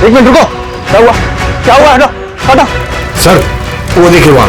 एक मिनट रुको, क्या हुआ? क्या हुआ? हटो हटो। सर वो देखिए वहां।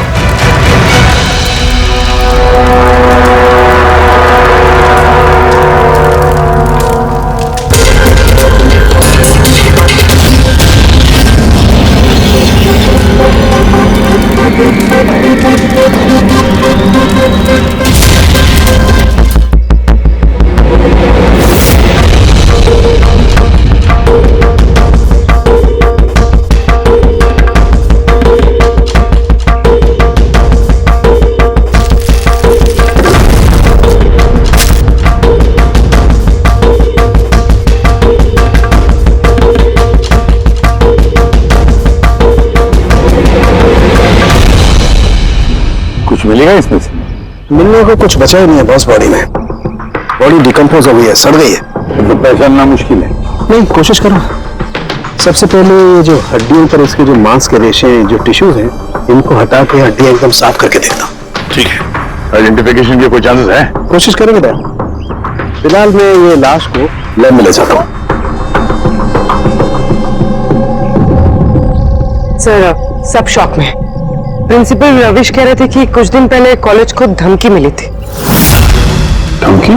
मिलेगा इसमें से? मिलने को कुछ बचा ही नहीं है बॉस। बॉडी में बॉडी डिकम्पोज हो गई है, सड़ गई है। तो पहचानना मुश्किल है। नहीं, कोशिश करो। सबसे पहले ये जो हड्डियों पर इसके जो मांस के रेशे हैं, जो टिश्यूज हैं, इनको हटा के हड्डियां एकदम साफ करके देखता। ठीक है। आइडेंटिफिकेशन के कोई चांसेस है? कोशिश करेंगे बेटा। फिलहाल मैं ये लाश को लैब में ले जाता हूँ। सर सब शॉक में। प्रिंसिपल रविश कह रहे थे कि कुछ दिन पहले कॉलेज को धमकी मिली थी। धमकी?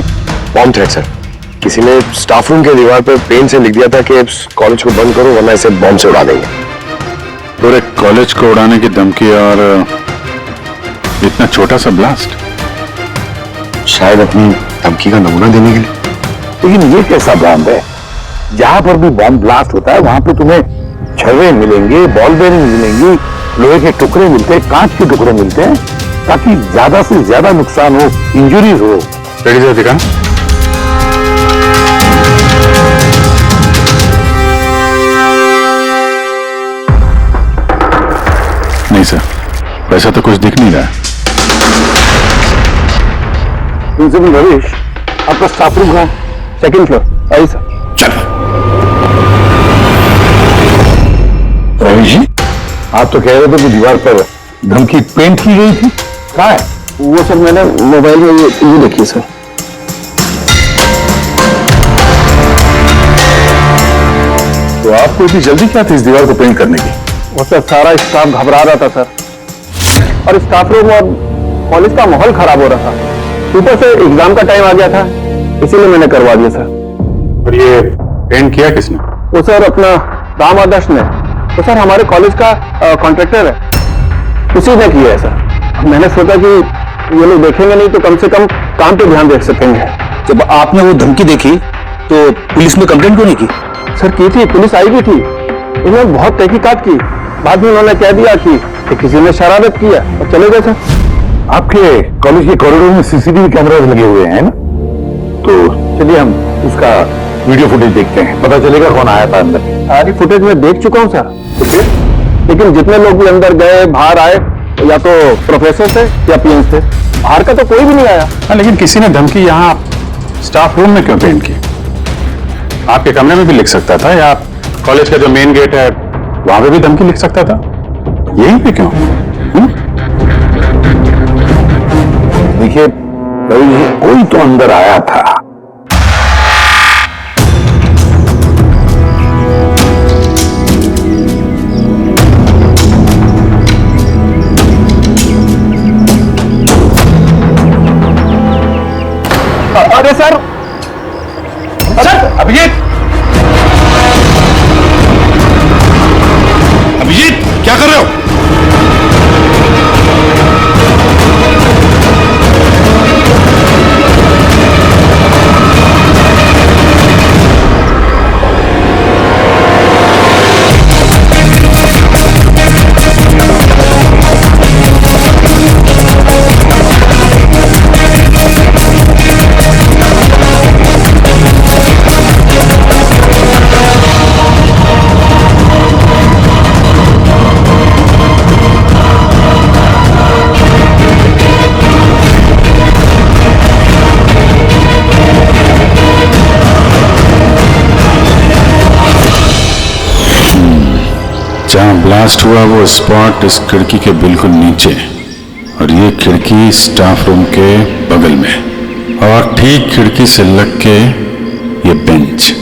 Bomb threat sir. किसी ने स्टाफ रूम के दीवार पर पेन से लिख दिया था कि कॉलेज को बंद करो वरना इसे बॉम्ब से उड़ा देंगे। पूरे कॉलेज को उड़ाने की धमकी और इतना छोटा सा ब्लास्ट? शायद अपनी धमकी का नमूना देने के लिए। लेकिन ये कैसा बॉम्ब है? जहां पर भी बॉम्ब ब्लास्ट होता है वहां पे तुम्हें छर्रे मिलेंगे, बॉल बेरिंग मिलेंगी, लोहे के टुकड़े मिलते हैं, कांच के टुकड़े मिलते हैं, ताकि ज्यादा से ज्यादा नुकसान हो, इंजरीज हो। रेडी सर, दिखा। नहीं सर, वैसा तो कुछ दिख नहीं रहा। प्रिंसिपल रविश, आपका स्टाफ रूम कहाँ है? Second floor. आइए सर। चलो। रविश जी, आप तो कह रहे थे कि दीवार पर धमकी पेंट की गई थी, कहाँ है? वो सर मैंने मोबाइल में ये देखी सर। तो आपको इतनी जल्दी क्या थी इस दीवार को पेंट करने की? वो सर सारा स्टाफ घबरा रहा था सर, और स्टाफ रूम और कॉलेज का माहौल खराब हो रहा था। ऊपर से एग्जाम का टाइम आ गया था, इसीलिए मैंने करवा दिया सर। और ये पेंट किया किसने? वो सर अपना राम आदर्श ने। तो सर हमारे कॉलेज का कॉन्ट्रैक्टर है, उसी ने किया है सर। मैंने सोचा कि ये लोग देखेंगे नहीं तो कम से कम काम पे ध्यान दे सकेंगे। जब आपने वो धमकी देखी तो पुलिस में कंप्लेंट क्यों नहीं की? सर की थी, पुलिस आई भी थी, इन्होंने बहुत तहकीकात की। बाद में उन्होंने कह दिया कि किसी ने शरारत किया और चले गए सर। आपके कॉलेज के कॉरिडोर में सीसीटीवी कैमरास लगे हुए हैं ना, तो चलिए हम उसका वीडियो फुटेज देखते हैं, पता चलेगा कौन आया था अंदर। सारी फुटेज में देख चुका हूँ सर, लेकिन जितने लोग भी अंदर गए बाहर आए या तो प्रोफेसर थे या पीएन थे, बाहर का तो कोई भी नहीं आया। हाँ, लेकिन किसी ने धमकी यहाँ स्टाफ रूम में क्यों पेंट की? आपके कमरे में भी लिख सकता था, या कॉलेज का जो मेन गेट है वहां पे भी धमकी लिख सकता था। यहीं पे क्यों? देखिए कोई तो अंदर आया था। अरे सर, अभिजीत! अभिजीत, क्या कर रहे हो? जहां ब्लास्ट हुआ वो स्पॉट इस खिड़की के बिल्कुल नीचे, और ये खिड़की स्टाफ रूम के बगल में, और ठीक खिड़की से लग के ये बेंच।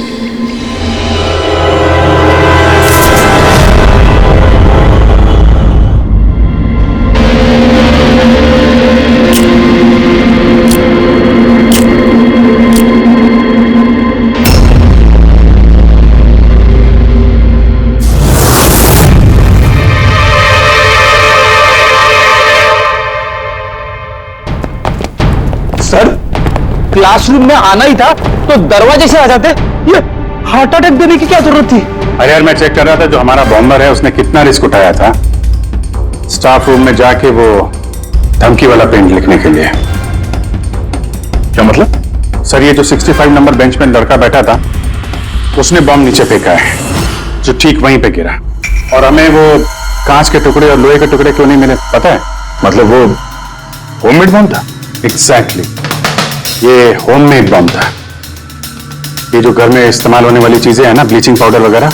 क्लासरूम में आना ही था तो दरवाजे से आ जाते। ये हार्ट अटैक देने की क्या जरूरत थी? अरे यार मैं चेक कर रहा था जो हमारा बॉम्बर है उसने कितना रिस्क उठाया था स्टाफ रूम में जाके वो धमकी वाला पेंट लिखने के लिए। क्या मतलब? सर ये जो 65 नंबर बेंच में लड़का बैठा था उसने बॉम्ब नीचे फेंका है जो ठीक वहीं पे गिरा, और हमें वो कांच के टुकड़े और लोहे के टुकड़े क्यों नहीं मिले पता है? मतलब वो होममेड बम था? एग्जैक्टली ये होममेड बम था। ये जो घर में इस्तेमाल होने वाली चीजें हैं ना, ब्लीचिंग पाउडर वगैरह,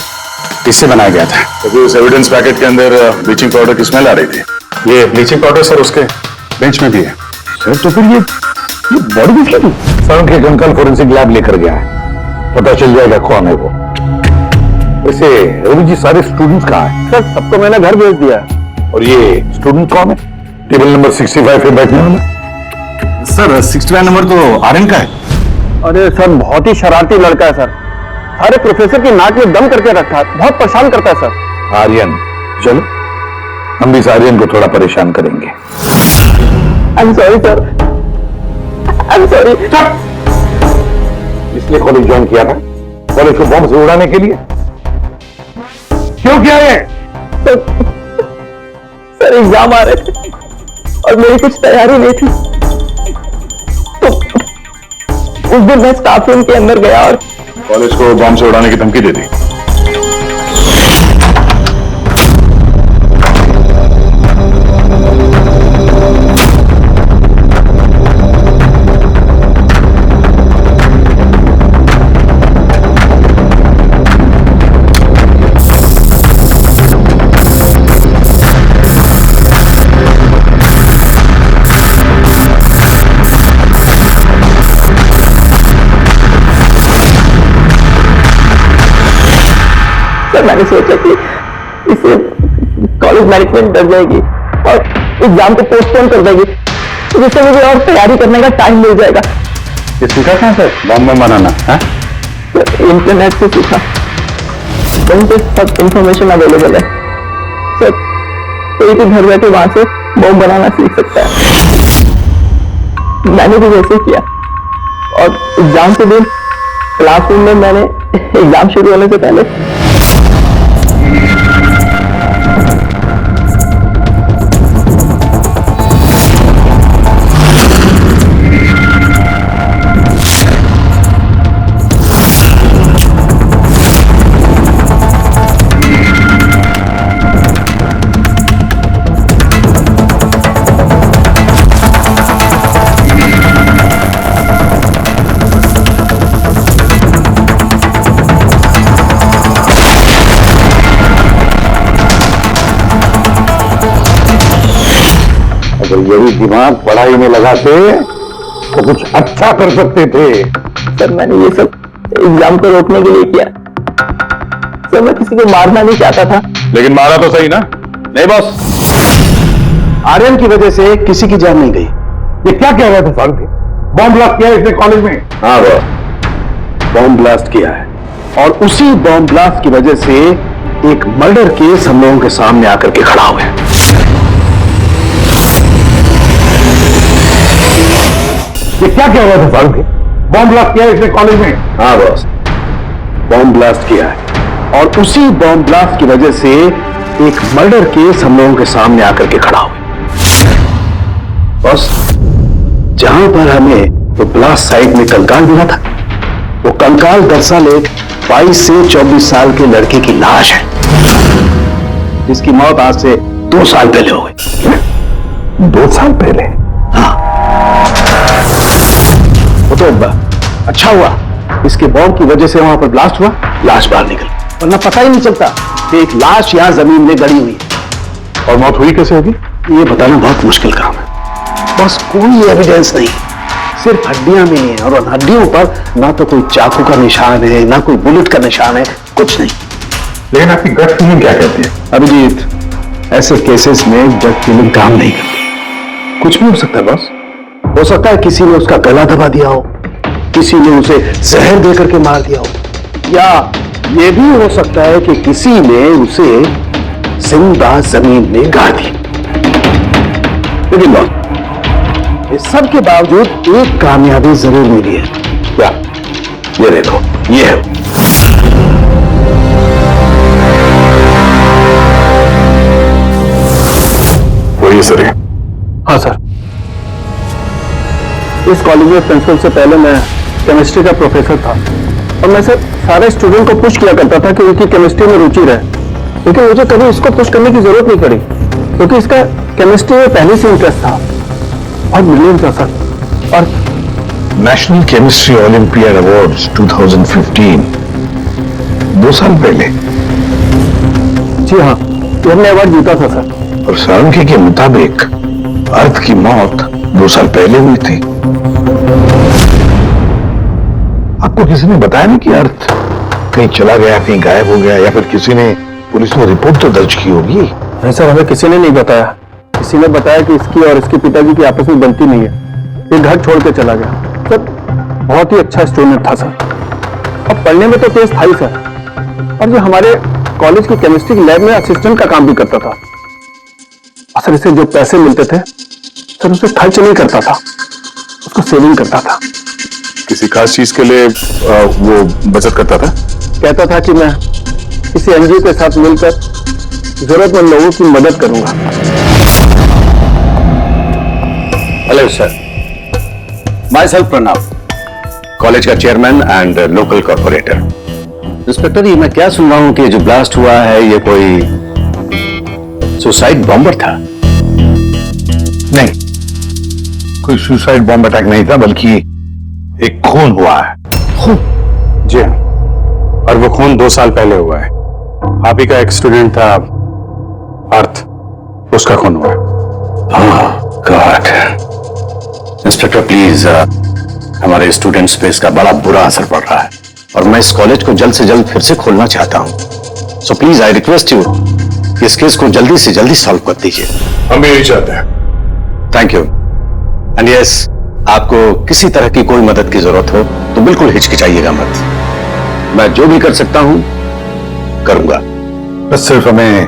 इससे बनाया गया था। तो फिर उस एविडेंस पैकेट के अंदर ब्लीचिंग पाउडर की स्मेल आ रही थी। ये ब्लीचिंग पाउडर सर उसके बेंच में भी है। सर तो फिर ये बॉडी किसकी थी? सर उनके अंकल फोरेंसिक लैब लेकर गया है, पता चल जाएगा कौन है वो। वैसे रवि जी सारे स्टूडेंट्स कहाँ हैं? सर सबको मैंने घर भेज दिया है। और ये स्टूडेंट कौन है टेबल नंबर 65 पे बैठने वाला? सर 65 नंबर तो आर्यन का है। अरे सर बहुत ही शरारती लड़का है सर, सारे प्रोफेसर की नाक में दम करके रखा है, बहुत परेशान करता है सर। आर्यन, चलो हम भी इस आर्यन को थोड़ा परेशान करेंगे। I am sorry sir, I am sorry. इसलिए कॉलेज ज्वाइन किया था, कॉलेज को बॉम्ब से उड़ाने के लिए? क्यों किया ये? सर एग्जाम आ रहे थे और मेरी कुछ तैयारी नहीं थी, तो उस दिन मैं स्टाफ रूम के अंदर गया और कॉलेज को बॉम्ब से उड़ाने की धमकी दे दी। सर मैंने सोचा कि इसे कॉलेज मैनेजमेंट डर जाएगी और एग्जाम को पोस्टपोन कर देगी, जिससे मुझे और तैयारी करने का टाइम मिल जाएगा। ये सीखा कहाँ सर बॉम्ब बनाना है? इंटरनेट से सीखा, वहीं पे सब इंफॉर्मेशन अवेलेबल है सर, कोई भी घर बैठे वहां से बॉम्ब बनाना सीख सकता है। मैंने भी वैसे किया और एग्जाम के दिन क्लासरूम में मैंने एग्जाम शुरू होने से पहले अगर यही दिमाग पढ़ाई में लगाते तो कुछ अच्छा कर सकते थे। सर मैंने ये सब एग्जाम को रोकने के लिए किया सर, मैं किसी को मारना नहीं चाहता था। लेकिन मारा तो सही ना? नहीं बॉस, आर्यन की वजह से किसी की जान नहीं गई। ये क्या कह रहे थे सारथी? बॉम्ब ब्लास्ट किया इसने कॉलेज में? हाँ बॉस, बॉम्ब ब्लास्ट किया है और उसी बॉम्ब ब्लास्ट की वजह से एक मर्डर केस हम लोगों के सामने आकर के खड़ा हुआ है। ये क्या कह रहे थे सारथी? बॉम्ब ब्लास्ट किया इसने कॉलेज में? हाँ बॉस, बॉम्ब ब्लास्ट किया है और उसी बॉम्ब ब्लास्ट की वजह से एक मर्डर केस हम लोगों के सामने आकर के खड़ा हुआ है। बॉस, जहां पर हमें वो ब्लास्ट साइट में कंकाल मिला था, वो कंकाल दरअसल एक 22 से 24 साल के लड़के की लाश है, जिसकी मौत आज से 2 साल पहले हो गई। 2 साल पहले? हाँ, वो तो अच्छा हुआ इसके बॉम्ब की वजह से वहां पर ब्लास्ट हुआ, लाश बाहर निकल, वरना पता ही नहीं चलता कि एक लाश यहां जमीन में गड़ी हुई है। और मौत हुई कैसे होगी? ये बताना बहुत मुश्किल काम है बस, कोई एविडेंस नहीं, सिर्फ हड्डियां मिली हैं और उन हड्डियों पर ना तो कोई चाकू का निशान है, ना कोई बुलेट का निशान है, कुछ नहीं। लेकिन आपकी गट फीलिंग क्या कहती है? अभिजीत, ऐसे केसेस में गट फीलिंग काम नहीं करती, कुछ भी हो सकता है बॉस। हो सकता है किसी ने उसका गला दबा दिया हो, किसी ने उसे जहर देकर के मार दिया हो, या यह भी हो सकता है कि किसी ने उसे जिंदा जमीन में गाड़ दिया। लेकिन बॉस, इस सब के बावजूद एक कामयाबी जरूर मिली है। क्या? ये देखो, ये है। वही सर है। हाँ सर। इस कॉलेज में प्रिंसिपल से पहले मैं केमिस्ट्री का प्रोफेसर था और मैं सर सारे स्टूडेंट को पुश किया करता था कि उनकी केमिस्ट्री में रुचि रहे, लेकिन मुझे कभी इसको पुश करने की जरूरत नहीं पड़ी क्योंकि इसका केमिस्ट्री में पहले से इंटरेस्ट था। बहुत ब्रिलियंट था सर। और नेशनल केमिस्ट्री ओलंपियाड अवार्ड्स 2015, 2 साल पहले। जी हाँ, ये हमने अवार्ड जीता था सर। और सारंगी के मुताबिक अर्थ की मौत 2 साल पहले हुई थी। आपको किसी ने बताया नहीं कि अर्थ कहीं चला गया, कहीं गायब हो गया, या फिर किसी ने पुलिस में रिपोर्ट तो दर्ज की होगी? नहीं सर, हमें किसी ने नहीं बताया। किसी ने बताया कि इसकी और इसके पिताजी की आपस में बनती नहीं है, ये घर छोड़ के चला गया। सर बहुत ही अच्छा स्टूडेंट था सर, और पढ़ने में तो तेज था ही सर। और जो हमारे कॉलेज की केमिस्ट्री की लैब में असिस्टेंट का काम भी करता था। और सर इसे जो पैसे मिलते थे सर उसे खर्च नहीं करता था, उसको सेविंग करता था। किसी खास चीज के लिए वो बचत करता था? कहता था कि मैं किसी एनजीओ के साथ मिलकर जरूरतमंद लोगों की मदद करूंगा। Hello sir, myself Pranav, college का chairman and local corporator. Inspector, ये मैं क्या सुन रहा हूं कि जो ब्लास्ट हुआ है ये कोई सुसाइड बॉम्बर था? नहीं, कोई सुसाइड बॉम्ब अटैक नहीं था, बल्कि एक खून हुआ है। जी हाँ, और वो खून 2 साल पहले हुआ है। आप ही का एक स्टूडेंट था अर्थ, उसका खून हुआ है। गॉड। इंस्पेक्टर प्लीज, हमारे स्टूडेंट्स पे इसका बड़ा बुरा असर पड़ रहा है और मैं इस कॉलेज को जल्द से जल्द फिर से खोलना चाहता हूं। So please I request you कि इस केस को जल्दी से जल्दी सॉल्व कर दीजिए। हम भी यही चाहते हैं। Thank you. एंड यस, आपको किसी तरह की कोई मदद की जरूरत हो तो बिल्कुल हिचकिचाइएगा मत। मैं जो भी कर सकता हूं करूंगा। बस सिर्फ हमें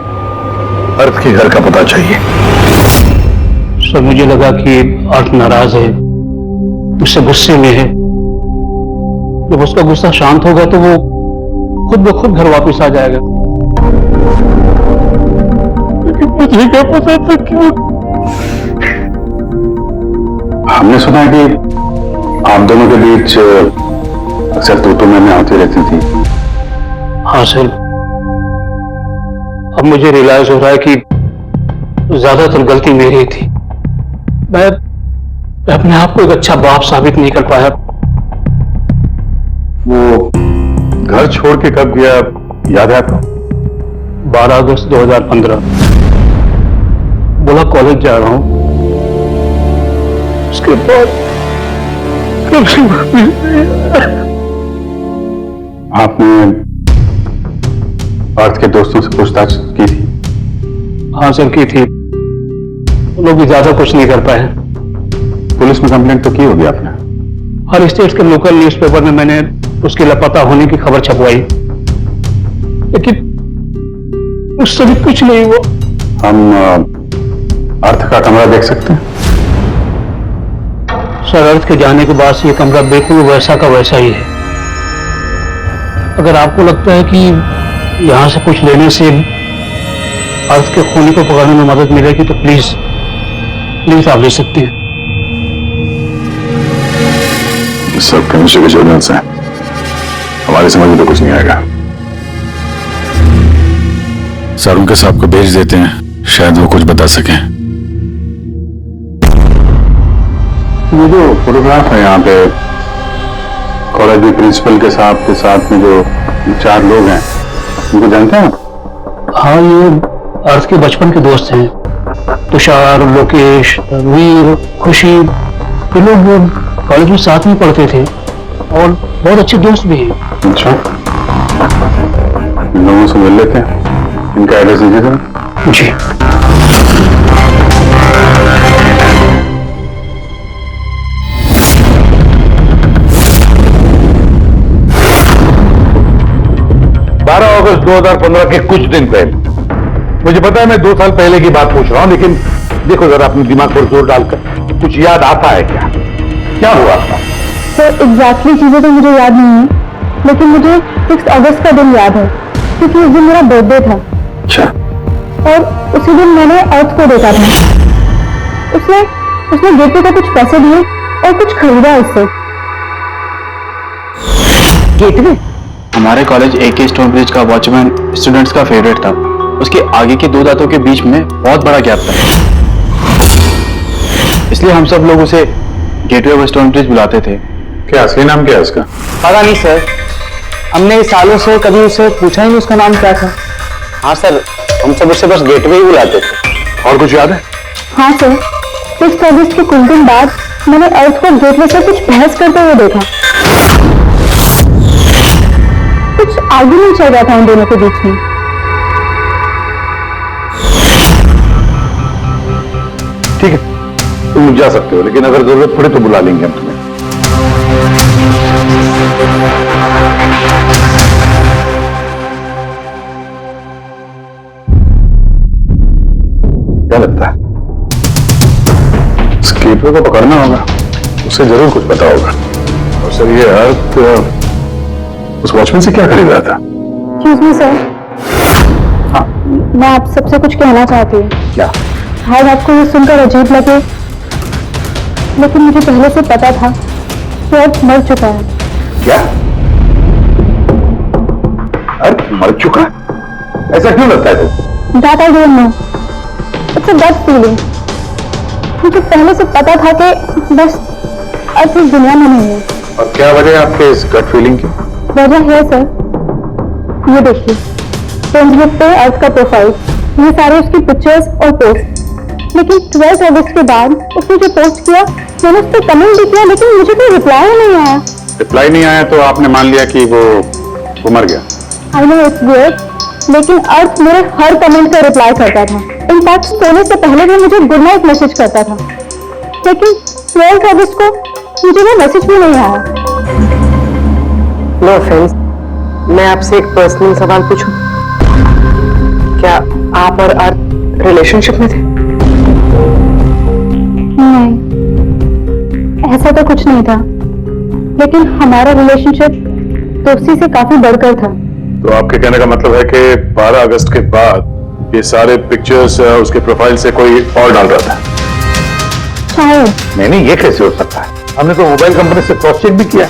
अर्थ के घर का पता चाहिए। सर मुझे लगा कि अर्थ नाराज है, उससे गुस्से में है। जब उसका गुस्सा शांत होगा तो वो खुद ब खुद घर वापस आ जाएगा। लेकिन मुझे क्या पता था कि हमने सुना है कि आप दोनों के बीच अक्सर तू मैं होती रहती थी। हाँ सर, अब मुझे रियलाइज हो रहा है कि ज्यादातर गलती मेरी थी। मैं अपने आप को एक अच्छा बाप साबित नहीं कर पाया। वो घर छोड़ के कब गया याद है आपको? 12 अगस्त 2015। बोला कॉलेज जा रहा हूं। उसके बाद आपने अर्थ के दोस्तों से पूछताछ की थी? हाँ सर, की थी। वो लोग भी ज्यादा कुछ नहीं कर पाए। पुलिस में कंप्लेंट तो की होगी आपने? हर स्टेट के लोकल न्यूज़पेपर में मैंने उसके लापता होने की खबर छपवाई, लेकिन उससे भी कुछ नहीं हुआ। हम अर्थ का कमरा देख सकते हैं? सर, अर्थ के जाने के बाद से ये कमरा बिल्कुल वैसा का वैसा ही है। अगर आपको लगता है कि यहां से कुछ लेने से अर्थ के खूनी को पकड़ने में मदद मिलेगी तो प्लीज प्लीज आप ले सकते हैं। सब केमिस्ट्री के जर्नल्स हैं, हमारे समझ में तो कुछ नहीं आएगा। सर उनके साहब को भेज देते हैं, शायद वो कुछ बता सकें। ये जो फोटोग्राफ है यहाँ पे कॉलेज में प्रिंसिपल के साथ में जो 4 लोग हैं, उनको जानते हैं आप? हाँ, ये अर्थ के बचपन के दोस्त हैं। तुषार, लोकेश, वीर, खुशी, ये लोग कॉलेज में साथ में पढ़ते थे और बहुत अच्छे दोस्त भी हैं। अच्छा, इन लोगों से मिल लेते हैं, इनका एड्रेस दीजिए जरा। जी। अगस्त 2015 के कुछ दिन पहले, मुझे पता है मैं 2 साल पहले की बात पूछ रहा हूं, लेकिन देखो जरा अपने दिमाग पर जोर डालकर, कुछ याद आता है क्या? क्या हुआ था? सर एग्जैक्टली चीजें तो मुझे याद नहीं है, लेकिन मुझे 6 अगस्त का दिन याद है क्योंकि उस दिन मेरा बर्थडे था। अच्छा, और उसी दिन मैंने अर्थ को देखा था। उसने गेटवे को कुछ पैसे दिए और कुछ खरीदा उससे। गेटवे? हमारे कॉलेज AK स्टोन ब्रिज का वॉचमैन स्टूडेंट्स का फेवरेट था। उसके आगे के 2 दांतों के बीच में बहुत बड़ा गैप था, इसलिए हम सब लोग उसे गेटवे ऑफ स्टोन ब्रिज बुलाते थे। क्या असली नाम क्या है उसका? पता नहीं सर, हमने सालों से कभी उसे पूछा ही नहीं उसका नाम क्या था। हाँ सर, हम सब उससे बस गेटवे ही बुलाते थे। और कुछ याद है? हाँ सर, 6 अगस्त के कुछ दिन बाद मैंने अर्थ को गेटवे से कुछ बहस करते हुए देखा। कुछ आर्गुमेंट चल रहा था उन दोनों के बीच में। ठीक है, तुम जा सकते हो, लेकिन अगर जरूरत पड़े तो बुला लेंगे हम तुम्हें। क्या लगता है? स्कीपर को पकड़ना होगा, उसे जरूर कुछ पता होगा। और सर, ये अर्थ उस वॉचमैन से क्या खरीद रहा था? एक्सक्यूज मी सर, मैं आप सबसे कुछ कहना चाहती हूँ। क्या? शायद आपको ये सुनकर अजीब लगे, लेकिन मुझे पहले से पता था कि अर्थ मर चुका है। क्या? अर्थ मर चुका? ऐसा क्यों लगता है तुम? That I don't know. It's a gut feeling. मुझे पहले से पता था कि बस अर्थ इस दुनिया में नहीं है। और क्या वजह है आपके इस गट फीलिंग की? वजह है सर, ये देखिए, फेसबुक पे अर्थ का प्रोफाइल, ये सारे उसकी पिक्चर्स और पोस्ट। लेकिन 12 अगस्त के बाद उसने जो पोस्ट किया, मैंने उस पर कमेंट भी किया, लेकिन मुझे कोई रिप्लाई नहीं आया। रिप्लाई नहीं आया तो आपने मान लिया कि वो मर गया? आई नो इट्स वियर्ड, लेकिन अर्थ मेरे हर कमेंट का रिप्लाई करता था। इनफैक्ट सोने से पहले भी मुझे गुड नाइट मैसेज करता था। लेकिन 12 अगस्त को मुझे वो मैसेज भी नहीं आया। नो ऑफेंस, मैं आपसे एक पर्सनल सवाल पूछूं? क्या आप और अर्थ रिलेशनशिप में थे? नहीं, ऐसा तो कुछ नहीं था, लेकिन हमारा रिलेशनशिप दोस्ती से काफी बढ़कर था। तो आपके कहने का मतलब है कि 12 अगस्त के बाद ये सारे पिक्चर्स उसके प्रोफाइल से कोई और डाल रहा था? शायद। नहीं, ये कैसे हो सकता है? हमने तो मोबाइल कंपनी से क्रॉस चेक भी किया।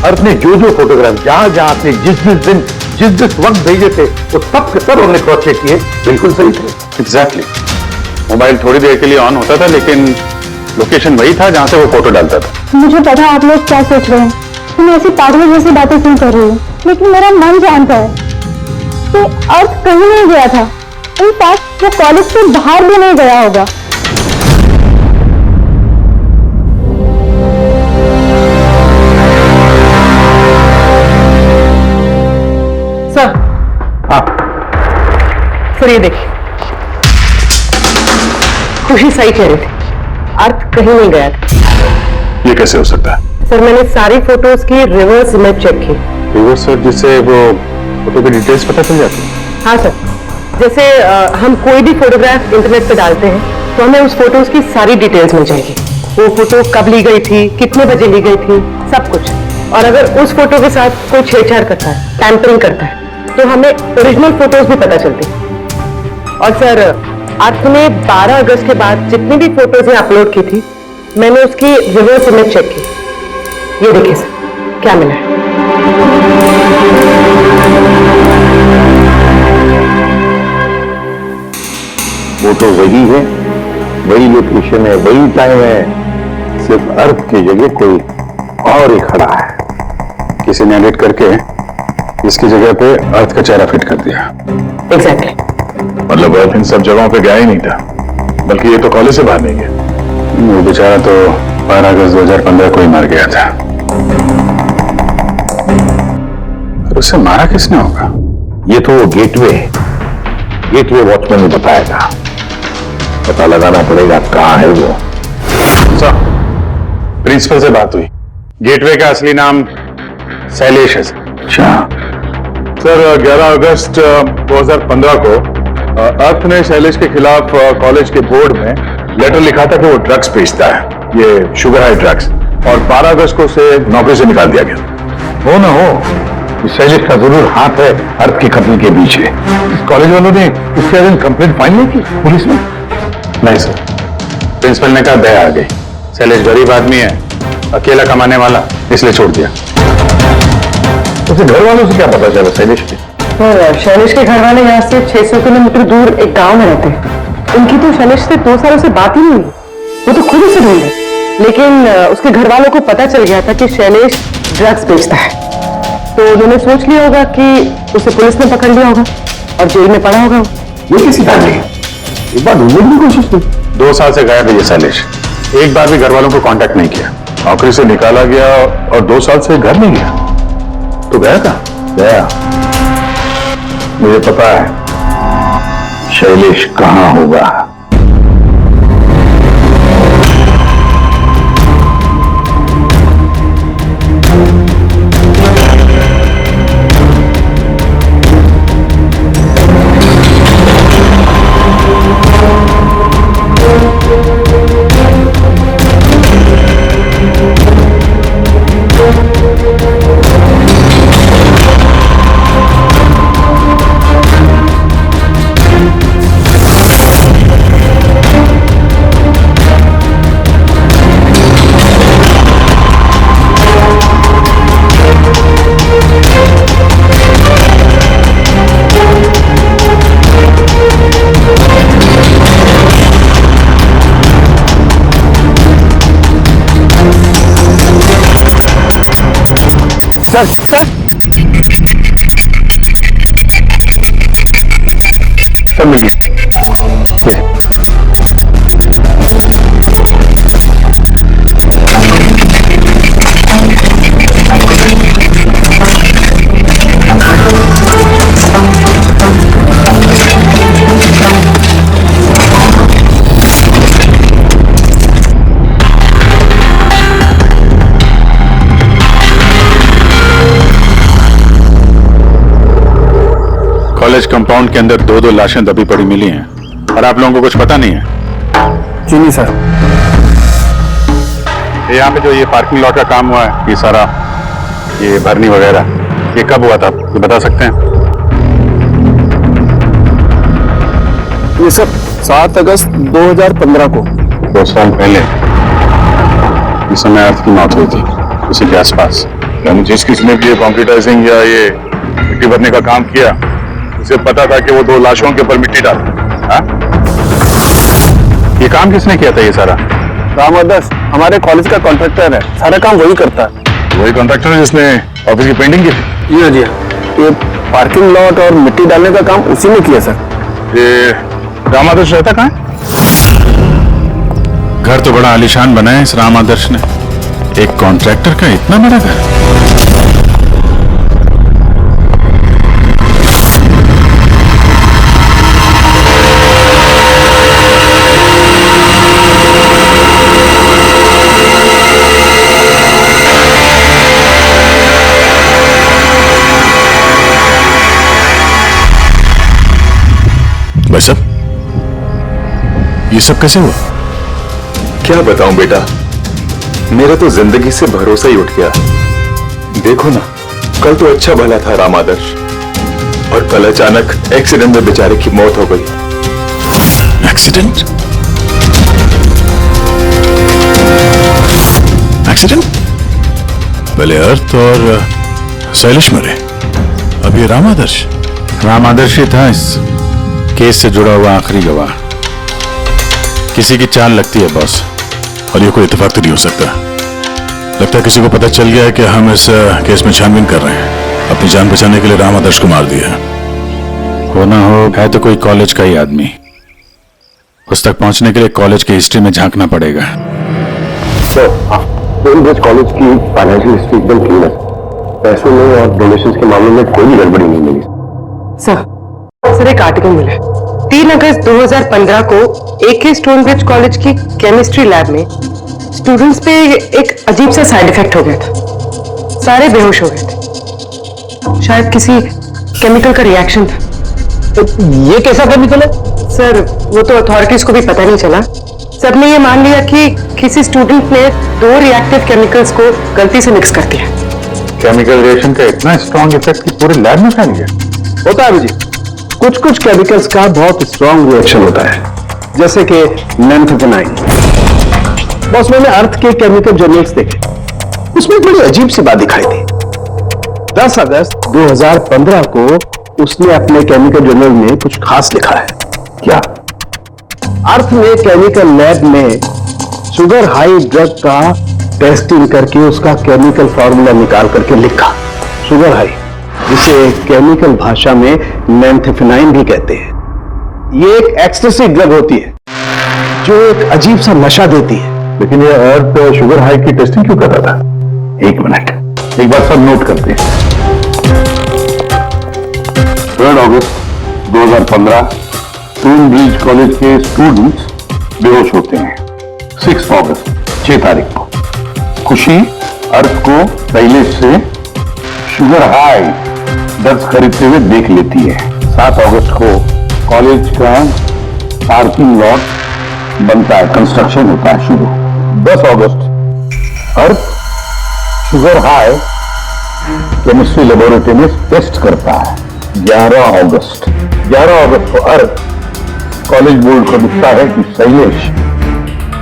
अर्थ ने जो फोटोग्राफ जहां आपने जिस वक्त भेजे थे, वो सब के सब हमने क्रॉस चेक किए, बिल्कुल सही थे। एग्जैक्टली। मोबाइल थोड़ी देर के लिए ऑन होता था, लेकिन लोकेशन वही था जहां से वो फोटो डालता था। मुझे पता है आप लोग क्या सोच रहे हैं, तुम ऐसी पागलों जैसी बातें क्यों कर रही हो, लेकिन मेरा मन जानता है कि अर्थ कहीं नहीं गया था। इनफैक्ट वो कॉलेज से बाहर भी नहीं गया होगा। सर, हाँ, सर ये देखिए, खुशी सही कह रही थी, अर्थ कहीं नहीं गया था। ये कैसे हो सकता है? सर, मैंने सारी फोटोज की रिवर्स इमेज चेक की। रिवर्स सर, जिससे वो फोटो की डिटेल्स पता चल जाती है? हाँ सर, जैसे हम कोई भी फोटोग्राफ इंटरनेट पे डालते हैं तो हमें उस फोटोज की सारी डिटेल्स मिल जाएगी। वो फोटो कब ली गई थी, कितने बजे ली गई थी, सब कुछ। और अगर उस फोटो के साथ कोई छेड़छाड़ करता है, टैंपरिंग करता है, तो हमें ओरिजिनल फोटोज भी पता चलती है। और सर, अर्थ ने 12 अगस्त के बाद जितनी भी फोटोज अपलोड की थी, मैंने उसकी रिवर्स इमेज चेक की। ये देखिए सर, क्या मिला है। वो तो वही है, वही लोकेशन है, वही टाइम है, सिर्फ अर्थ की जगह कोई और ही खड़ा है। किसी ने एडिट करके इसकी जगह पे अर्थ का चेहरा फिट कर दिया। एग्जैक्टली। मतलब अर्थ इन सब जगहों पे गया ही नहीं था, बल्कि ये तो कॉलेज से बाहर नहीं गया। वो बेचारा तो 12 अगस्त 2015 को ही मर गया था। और उसे मारा किसने होगा? ये तो वो गेटवे वॉचमैन ने बताया था। पता लगाना पड़ेगा कहाँ है वो। सर, प्रिंसिपल से बात हुई, गेटवे का असली नाम शैलेश है। अच्छा, सर 11 अगस्त 2015 को अर्थ ने शैलेश के खिलाफ कॉलेज के बोर्ड में लेटर लिखा था कि वो ड्रग्स बेचता है, ये शुगर हाई ड्रग्स, और 12 अगस्त को उसे नौकरी से निकाल दिया गया। हो ना हो, शैलेश का जरूर हाथ है अर्थ के कत्ल के पीछे। कॉलेज वालों ने इसके अगेंस्ट कंप्लेंट फाइल नहीं की पुलिस में? नहीं सर, प्रिंसिपल ने कहा दया आ गई, शैलेश गरीब आदमी है, अकेला कमाने वाला, इसलिए छोड़ दिया। उसे घर वालों से क्या पता चला शैलेश के? और शैलेश के घर वाले यहाँ से 600 किलोमीटर दूर एक गांव में रहते हैं। उनकी तो शैलेश से 2 सालों से बात ही नहीं हुई, वो तो खुद उसे ढूंढे, लेकिन उसके घर वालों को पता चल गया था कि शैलेश ड्रग्स बेचता है, तो उन्होंने सोच लिया होगा कि उसे पुलिस ने पकड़ लिया होगा और जेल में पड़ा होगा। ये कैसी कहानी है? एक बार ढूंढने की कोशिश की। 2 साल से गायब है ये शैलेश, एक बार भी घर वालों को कांटेक्ट नहीं किया। नौकरी से निकाला गया और 2 साल से घर नहीं गया, तो गया था? गया, मुझे पता है शैलेश कहां होगा। सर सर सब मिल गया। कॉलेज कंपाउंड के अंदर 2-2 लाशें दबी पड़ी मिली हैं, और आप लोगों को कुछ पता नहीं है? जी नहीं सर। यहाँ पे जो ये पार्किंग लॉट का काम हुआ है, ये सारा ये भरनी वगैरह, ये कब हुआ था, ये बता सकते हैं? ये सब 7 अगस्त 2015 को। 2 साल पहले इस समय अर्थ की मौत हुई थी, उसी के आसपास। यानी जिस किसने भी ये कॉम्प्यूटराइजिंग या ये मिट्टी भरने का काम किया, उसे पता था कि वो 2 लाशों के ऊपर मिट्टी डाल। ये काम किसने किया था ये सारा? राम आदर्श हमारे कॉलेज का कॉन्ट्रैक्टर है, सारा काम वही करता है। वही कॉन्ट्रैक्टर है जिसने ऑफिस की पेंटिंग की थी? जी हाँ जी हाँ, ये पार्किंग लॉट और मिट्टी डालने का काम उसी ने किया सर। ये राम आदर्श रहता कहाँ है? घर तो बड़ा आलीशान बनाया इस राम आदर्श ने, एक कॉन्ट्रैक्टर का इतना बड़ा घर। भाई साहब, ये सब कैसे हुआ? क्या बताऊं बेटा, मेरा तो जिंदगी से भरोसा ही उठ गया। देखो ना, कल तो अच्छा भला था राम आदर्श, और कल अचानक एक्सीडेंट में बेचारे की मौत हो गई। एक्सीडेंट? एक्सीडेंट? पहले अर्थ और शैलेश मरे, अब ये राम आदर्श। राम आदर्श ही था इस केस से जुड़ा हुआ आखिरी गवाह। किसी की चाल लगती है बॉस, और ये कोई इत्तेफाक तो नहीं हो सकता। लगता है किसी को पता चल गया है कि हम इस केस में छानबीन कर रहे हैं। अपनी जान बचाने के लिए राम आदर्श को मार दिया। हो ना हो, है तो कोई कॉलेज का ही आदमी। उस तक पहुंचने के लिए कॉलेज की हिस्ट्री में झांकना पड़ेगा। कॉलेज की फाइनेंशियल हिस्ट्री एकदम क्लीन है, पैसों में और डोनेशंस के मामले में कोई भी गड़बड़ी नहीं मिली। सर एक आर्टिकल मिला है 3 अगस्त 2015 को AK स्टोनब्रिज कॉलेज की केमिस्ट्री लैब में स्टूडेंट्स पे एक अजीब सा साइड इफेक्ट हो गया था। सारे बेहोश हो गए थे, शायद किसी केमिकल का रिएक्शन था। तो ये कैसा केमिकल है? सर वो तो अथॉरिटीज को भी पता नहीं चला, सबने ये मान लिया कि किसी स्टूडेंट ने 2 रिएक्टिव केमिकल्स को गलती से मिक्स कर दिया। केमिकल रिएक्शन का इतना स्ट्रॉन्ग इफेक्ट कि पूरे लैब में फैल गया। होता है जी, कुछ कुछ केमिकल्स का बहुत स्ट्रॉन्ग रिएक्शन होता है, जैसे कि नेंथोफेनाइन। बॉस, मैंने अर्थ के केमिकल जर्नल्स देखे, उसमें एक बड़ी अजीब सी बात दिखाई थी। 10 अगस्त 2015 को उसने अपने केमिकल जर्नल में कुछ खास लिखा है। क्या? अर्थ ने केमिकल लैब में शुगर हाई ड्रग का टेस्टिंग करके उसका केमिकल फॉर्मूला निकाल करके लिखा, शुगर हाई, जिसे केमिकल भाषा में नेंथोफेनाइन भी कहते हैं। ये एक एक्सटेसिव ड्रग होती है जो एक अजीब सा नशा देती है। लेकिन ये अर्थ शुगर हाई की टेस्टिंग क्यों कर रहा था? एक मिनट, एक बार सब नोट करते हैं। 3 अगस्त 2015 टून ब्रिज कॉलेज के स्टूडेंट्स बेहोश होते हैं। 6 अगस्त 6 तारीख को खुशी अर्थ को शैलेश से शुगर हाई ड्रग्स खरीदते हुए देख लेती है। 7 अगस्त को कॉलेज का पार्किंग लॉट बनता है, कंस्ट्रक्शन होता है शुरू। 10 अगस्त अर्थ शुगर हाई केमिस्ट्री लेबोरेटरी में टेस्ट करता है। 11 अगस्त को अर्थ कॉलेज बोर्ड को दिखता है कि शैलेश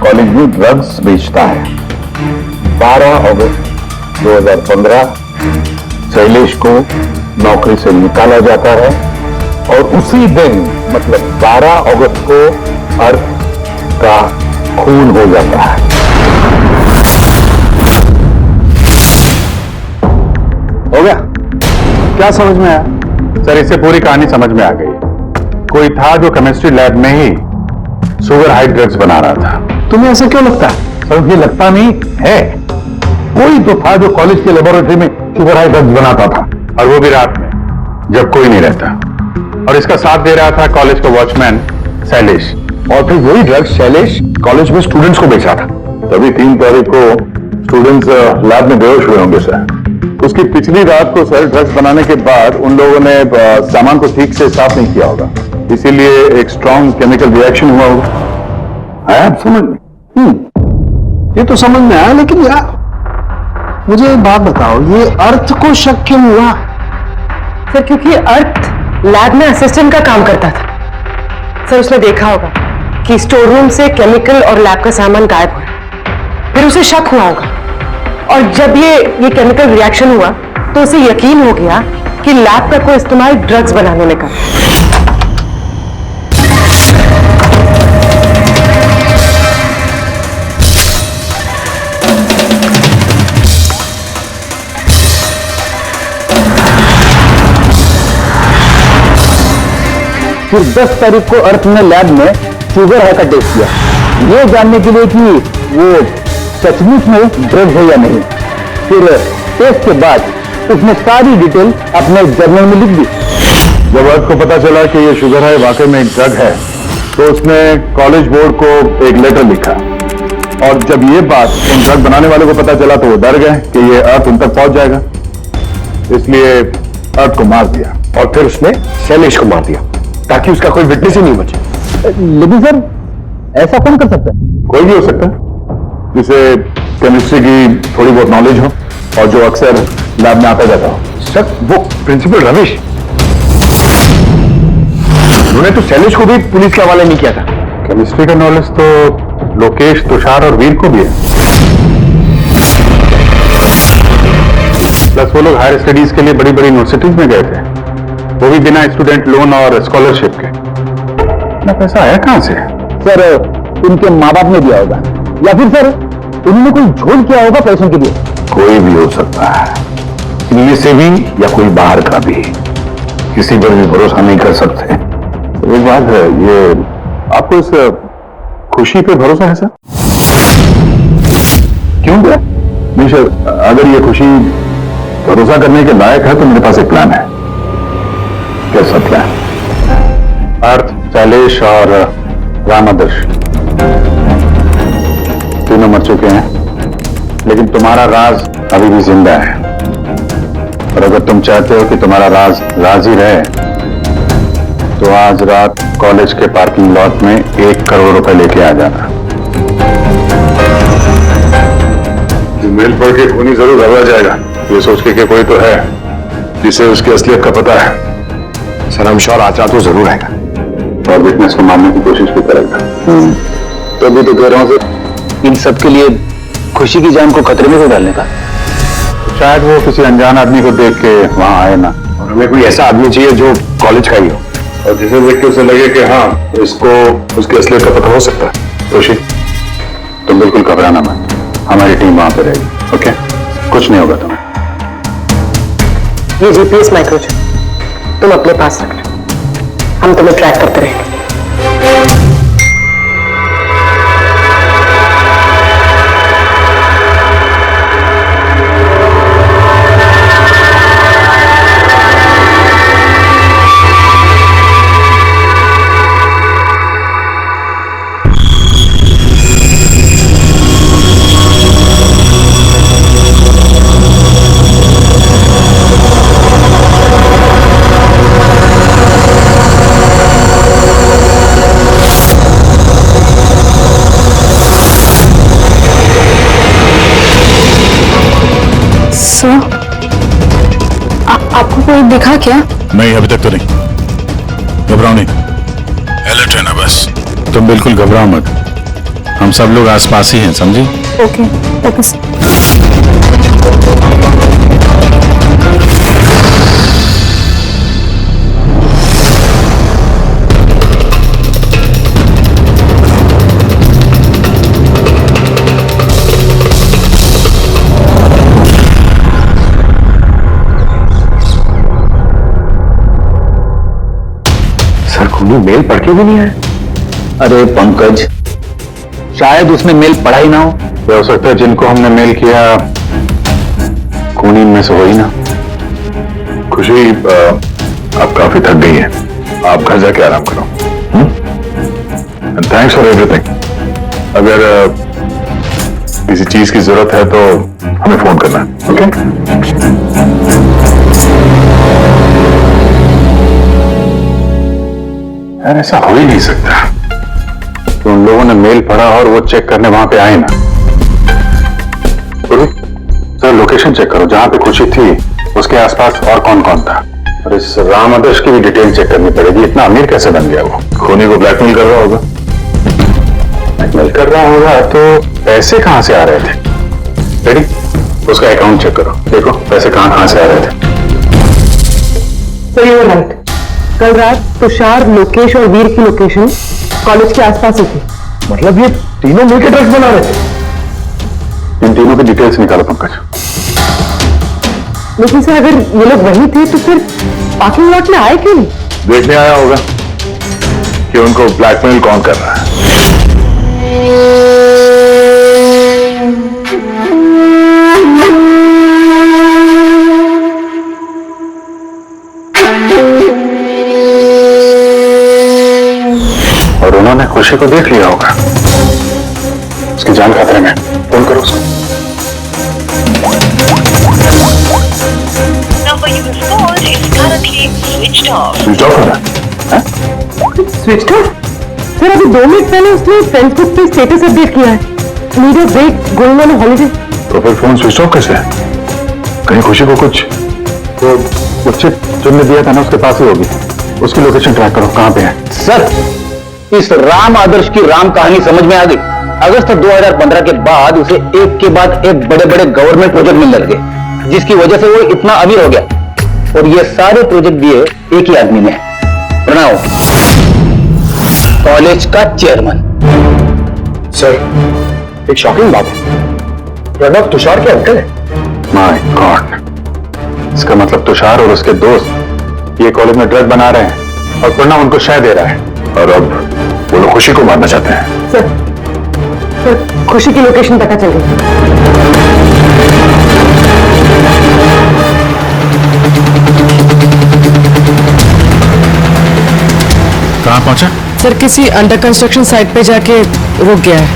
कॉलेज में ड्रग्स बेचता है। 12 अगस्त 2015 शैलेश को नौकरी से निकाला जाता है और उसी दिन मतलब 12 अगस्त को अर्थ का खून हो जाता है। हो गया? क्या समझ में आया? सर, इससे पूरी कहानी समझ में आ गई। कोई था जो केमिस्ट्री लैब में ही शुगर हाई ड्रग्स बना रहा था। तुम्हें ऐसा क्यों लगता है? सर, ये लगता नहीं है, कोई तो था जो कॉलेज के लेबोरेटरी में शुगर हाई ड्रग्स बनाता था, और वो भी रात में जब कोई नहीं रहता। और इसका साथ दे रहा था कॉलेज का वॉचमैन शैलेश। और फिर वही ड्रग्स शैलेश कॉलेज में स्टूडेंट्स को बेचा था। तभी 3 तारीख को स्टूडेंट्स लैब में बेहोश हुए होंगे सर। उसकी पिछली रात को सर ड्रग्स बनाने के बाद उन लोगों ने सामान को ठीक से साफ नहीं किया होगा, इसीलिए एक स्ट्रॉन्ग केमिकल रिएक्शन हुआ होगा। आया आप समझ में? ये तो समझ में आया, लेकिन यार मुझे एक बात बताओ, ये अर्थ को शक क्यों हुआ? सर, क्योंकि अर्थ लैब में असिस्टेंट का काम करता था। सर, उसने देखा होगा कि स्टोर रूम से केमिकल और लैब का सामान गायब हो रहा, फिर उसे शक हुआ होगा, और जब ये केमिकल रिएक्शन हुआ तो उसे यकीन हो गया कि लैब का कोई इस्तेमाल ड्रग्स बनाने में कर। फिर 10 तारीख को अर्थ ने लैब में शुगर हाई का टेस्ट किया, ये जानने के लिए कि वो सचमुच में ड्रग है या नहीं। फिर टेस्ट के बाद उसने सारी डिटेल अपने जर्नल में लिख दी। जब अर्थ को पता चला कि ये शुगर हाई वाकई में एक ड्रग है, तो उसने कॉलेज बोर्ड को एक लेटर लिखा, और जब ये बात उन ड्रग बनाने वाले को पता चला तो वो डर गए कि ये अर्थ उन तक पहुंच जाएगा, इसलिए अर्थ को मार दिया। और फिर उसने शैलेश को मार दिया ताकि उसका कोई विटनेस ही नहीं बचे। लेकिन सर, ऐसा कौन कर सकता है? कोई भी हो सकता है जिसे केमिस्ट्री की थोड़ी बहुत नॉलेज हो और जो अक्सर लैब में आता जाता हो। सर, वो प्रिंसिपल रमेश, उन्होंने तो शैलेश को भी पुलिस के हवाले नहीं किया था। केमिस्ट्री का नॉलेज तो लोकेश, तुषार और वीर को भी है। प्लस वो लोग हायर स्टडीज के लिए बड़ी बड़ी यूनिवर्सिटीज में गए थे, वो भी बिना स्टूडेंट लोन और स्कॉलरशिप के। इतना पैसा आया कहां से? सर, उनके माँ बाप ने दिया होगा, या फिर सर उन्होंने कोई झोल किया होगा पैसों के लिए। कोई भी हो सकता है, इनमें से भी या कोई बाहर का भी, किसी पर भी भरोसा नहीं कर सकते। तो एक बात है, ये आपको इस खुशी पे भरोसा है सर? क्यों क्या? नहीं सर, अगर ये खुशी भरोसा करने के लायक है तो मेरे पास एक प्लान है। कैसा प्लान? अर्थ, शैलेश और राम आदर्श तीनों मर चुके हैं, लेकिन तुम्हारा राज अभी भी जिंदा है। और अगर तुम चाहते हो कि तुम्हारा राज राज ही रहे, तो आज रात कॉलेज के पार्किंग लॉट में 1 करोड़ रुपए लेके आ जाना। मेल पढ़ के खूनी जरूर घबरा जाएगा, ये सोच के कि कोई तो है जिसे उसकी असलियत का पता है। सर हम श्योर आज रात वो जरूर आएगा और विटनेस को मारने की कोशिश भी करेगा। तभी तो कह रहा हूँ सर, इन सब के लिए खुशी की जान को खतरे में तो डालने का। शायद वो किसी अनजान आदमी को देख के वहां आए ना, और हमें कोई ऐसा आदमी चाहिए जो कॉलेज का ही हो और जिसे देख के उसे लगे कि हाँ इसको उसकी असलियत का पता हो सकता है। खुशी तुम बिल्कुल घबराना मत, हमारी टीम वहां पे रहेगी। ओके, कुछ नहीं होगा तुम्हें। ये जीपीएस माइक्रोचिप तुम अपने पास रखना, हम तुम्हें ट्रैक करते रहेंगे। आपको कोई दिखा क्या? नहीं, अभी तक तो नहीं। घबराओ नहीं, अलर्ट रहना बस। तुम बिल्कुल घबराओ मत, हम सब लोग आसपास ही हैं, समझी? Okay okay sir. खूनी मेल पढ़ के भी नहीं आया। अरे पंकज, शायद उसने मेल पढ़ा ही ना हो। क्या हो सकता है जिनको हमने मेल किया खूनी में से हो ही ना। खुशी आप काफी थक गई है, आप घर जाके आराम करो। Thanks for everything. अगर किसी चीज की जरूरत है तो हमें फोन करना। ओके? यार ऐसा हो ही नहीं सकता कि उन लोगों ने मेल पढ़ा और वो चेक करने वहां पे आए ना। सर लोकेशन चेक करो, जहां पे खुशी थी उसके आसपास और कौन कौन था, और इस राम आदर्श की भी डिटेल चेक करनी पड़ेगी। इतना अमीर कैसे बन गया वो? खूनी को ब्लैकमेल कर रहा होगा। ब्लैकमेल कर रहा होगा तो पैसे कहां से आ रहे थे? रेडी, उसका अकाउंट चेक करो, देखो पैसे कहां से आ रहे थे। तो यू राइट, कल रात तुषार, लोकेश और वीर की लोकेशन कॉलेज के आसपास ही थी। मतलब ये तीनों मिलकर ड्रग्स बना रहे थे। इन तीनों की डिटेल्स निकालो पंकज। लेकिन सर अगर ये लोग वही थे तो फिर पार्किंग लॉट में आए क्यों नहीं? देखने आया होगा कि उनको ब्लैकमेल कौन कर रहा है। और उन्होंने खुशी को देख लिया होगा, उसकी जान खतरे में। फोन करो उसको। Number you have called is currently switched off. Switch off हो रहा है? Switch off? सर अभी 2 मिनट पहले उसने फेसबुक पे स्टेटस अपडेट किया है, need a break, going on holiday. तो फिर फोन स्विच ऑफ कैसे है? कहीं खुशी को कुछ वो चिप तुमने दिया था ना उसके पास ही होगी। उसकी लोकेशन ट्रैक करो, कहां पे है? सर, इस राम आदर्श की राम कहानी समझ में आ गई। अगस्त 2015 के बाद उसे एक के बाद एक बड़े बड़े गवर्नमेंट प्रोजेक्ट मिलने लगे, जिसकी वजह से वो इतना अमीर हो गया। और ये सारे प्रोजेक्ट दिए एक ही आदमी ने, प्रणव, कॉलेज का चेयरमैन। सर एक शॉकिंग बात है, प्रणव तुषार के अंकल है। माय गॉड, इसका मतलब तुषार और उसके दोस्त ये कॉलेज में ड्रग बना रहे हैं और प्रणव उनको शय दे रहा है, और अब वो लोग खुशी को मारना चाहते हैं। सर खुशी की लोकेशन पता चल गई। कहाँ पहुंचा? सर किसी अंडर कंस्ट्रक्शन साइट पे जाके रुक गया है।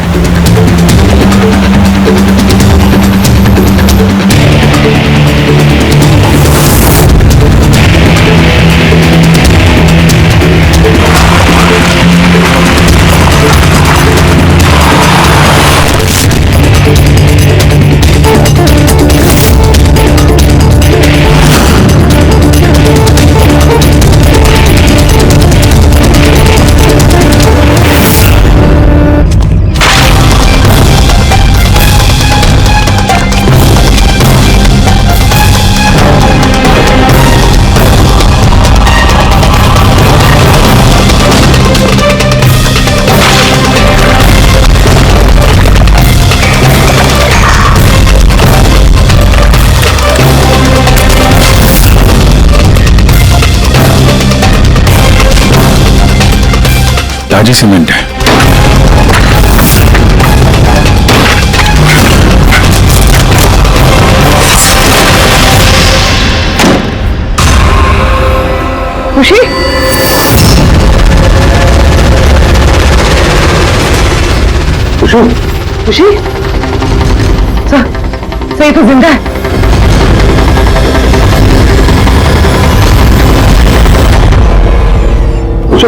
ताजी सीमेंट है। खुशी, खुशी, खुशी, सही तो जिंदा है। खुशी,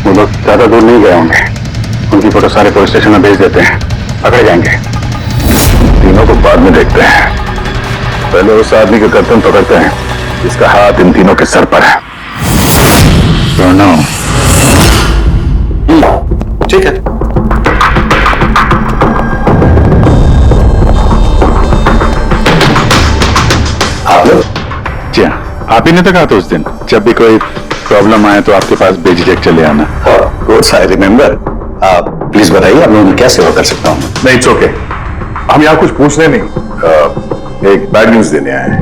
वो लोग ज्यादा दूर नहीं गए होंगे। उनकी फोटो सारे पुलिस स्टेशन में भेज देते हैं, पकड़े जाएंगे। तीनों को बाद में देखते हैं, पहले उस आदमी के गर्दन पकड़ते हैं जिसका हाथ इन तीनों के सर पर है। प्रणव, ठीक है। आप लोग? जी हाँ, आप ही ने तो कहा था उस दिन, जब भी कोई प्रॉब्लम आए तो आपके पास बेझिझक चले आना। Course I remember. आप प्लीज बताइए, आप लोगों की क्या सेवा कर सकता हूँ? नहीं, इट्स ओके। हम यहाँ कुछ पूछने नहीं, एक बैड न्यूज देने आए हैं।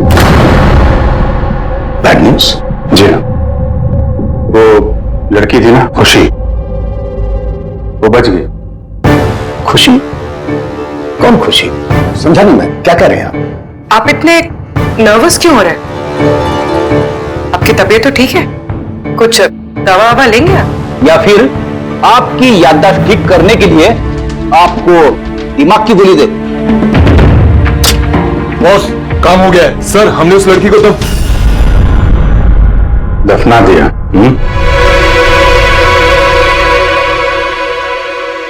Bad news? जी हाँ। वो लड़की थी ना, खुशी, वो बच गई। खुशी? कौन खुशी? समझा नहीं मैं, क्या कह रहे हैं आप? आप इतने नर्वस क्यों हो रहे हैं? आपकी तबीयत तो ठीक है? कुछ दवा ववा लेंगे आप? या फिर आपकी याददाश्त ठीक करने के लिए आपको दिमाग की गोली दे? बॉस, काम हो गया है। सर, हमने उस लड़की को तो दफना दिया।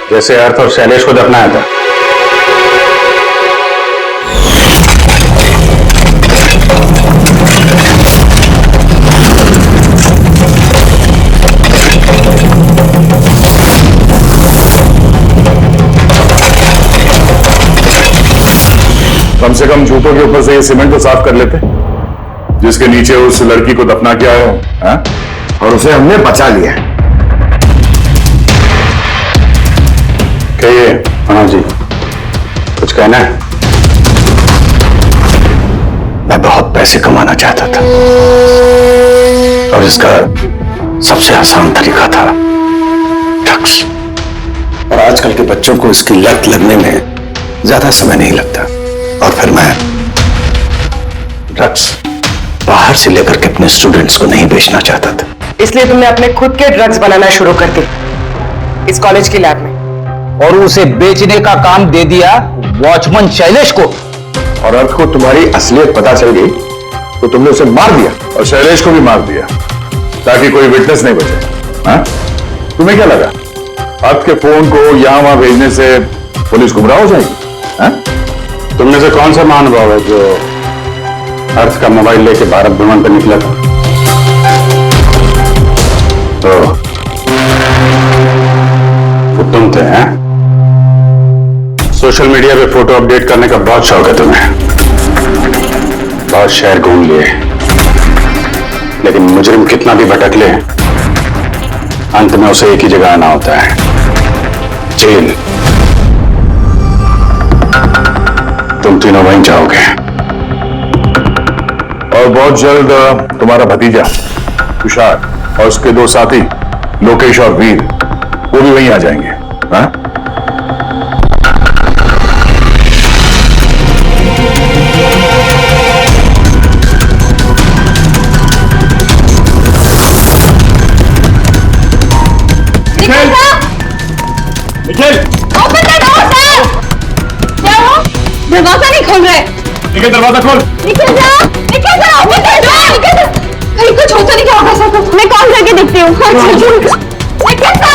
जैसे अर्थ और शैलेश को दफनाया था। कम से कम जूतों के ऊपर से ये सीमेंट तो साफ कर लेते, जिसके नीचे उस लड़की को दफना किया है, और उसे हमने बचा लिया। कहिए मनोज जी, कुछ कहना है? मैं बहुत पैसे कमाना चाहता था और इसका सबसे आसान तरीका था ड्रग्स। और आजकल के बच्चों को इसकी लत लगने में ज्यादा समय नहीं लगता। और फिर मैं ड्रग्स बाहर से लेकर के अपने स्टूडेंट्स को नहीं बेचना चाहता था। इसलिए तुमने अपने खुद के ड्रग्स बनाना शुरू कर दिए इस कॉलेज की लैब में, और उसे बेचने का काम दे दिया वॉचमैन शैलेश को। और अर्थ को तुम्हारी असलियत पता चल गई तो तुमने उसे मार दिया और शैलेश को भी मार दिया ताकि कोई विटनेस नहीं बचे। हाँ? तुम्हें क्या लगा अर्थ के फोन को यहां वहां भेजने से पुलिस गुमराह हो जाएगी? हाँ? तुमने से कौन सा महानुभाव है जो अर्थ का मोबाइल लेके भारत भ्रमण पर निकला था? तो वो तुम थे, हैं? सोशल मीडिया पे फोटो अपडेट करने का बहुत शौक है तुम्हें। बहुत शहर घूम लिए, लेकिन मुजरिम कितना भी भटक ले, अंत में उसे एक ही जगह आना होता है, जेल। तुम तीनों वहीं जाओगे। और बहुत जल्द तुम्हारा भतीजा तुषार और उसके दो साथी लोकेश और वीर, वो भी वहीं आ जाएंगे। हाँ? Nikhil! Open the door sir! क्या हो? दरवाजा नहीं खोल रहे। निखिल, दरवाजा खोल। निकल जा! निकल जा! Open the door! निकल जा! कहीं कुछ होता नहीं क्या होगा सर? मैं कॉल करके देखती हूँ। निकल जा!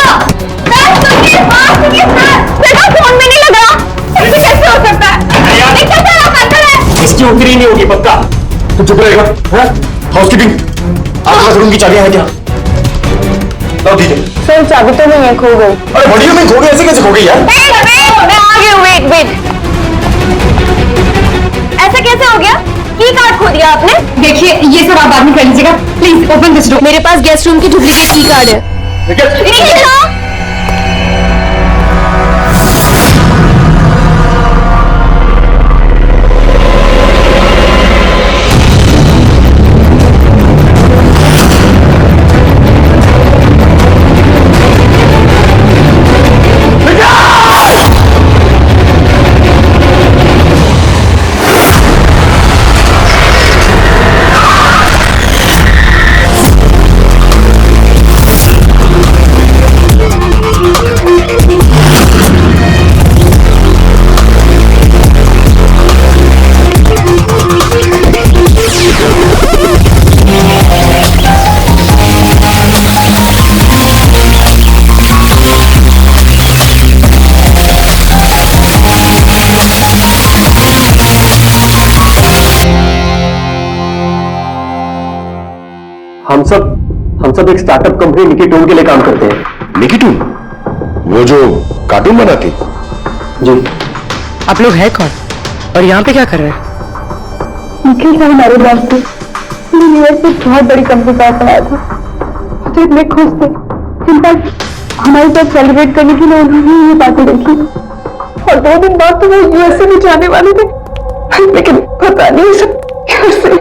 सर सुनिए, सर! मेरा फोन में नहीं लग रहा। ऐसे कैसे हो सकता है? निकल जा! आप अंदर है। इसकी उंगली नहीं होगी पक्का। तू चुप रहेगा? हाउसकीपिंग, आपके पास रूम की चाबियां हैं क्या? लाओ दीजिए। सर चाबी तो नहीं है, खो गई। अरे बॉडी में खो गई, ऐसे कैसे खो गई यार? मैं आ गई हूँ, वेट। ऐसा कैसे हो गया? की कार्ड खो दिया आपने? देखिए ये सब आप बाद में कर लीजिएगा, प्लीज ओपन दिस डोर। मेरे पास गेस्ट रूम की डुप्लीकेट की कार्ड है। हम सब एक स्टार्टअप कंपनी निकीटून के लिए काम करते हैं। निकीटून? वो जो कार्टून बनाती? जी। आप लोग हैं कौन और यहाँ पे क्या कर रहे हैं? निखिल सर हमारे बॉस थे, यूएस से बहुत बड़ी कंपनी का ऑफर आया था, तो इतने खुश थे। इनफैक्ट हमारे साथ सेलिब्रेट करने के लिए उन्होंने ये बातें देखी और 2 दिन बाद तो वो यूएसए भी जाने वाले थे, लेकिन पता नहीं सब कैसे।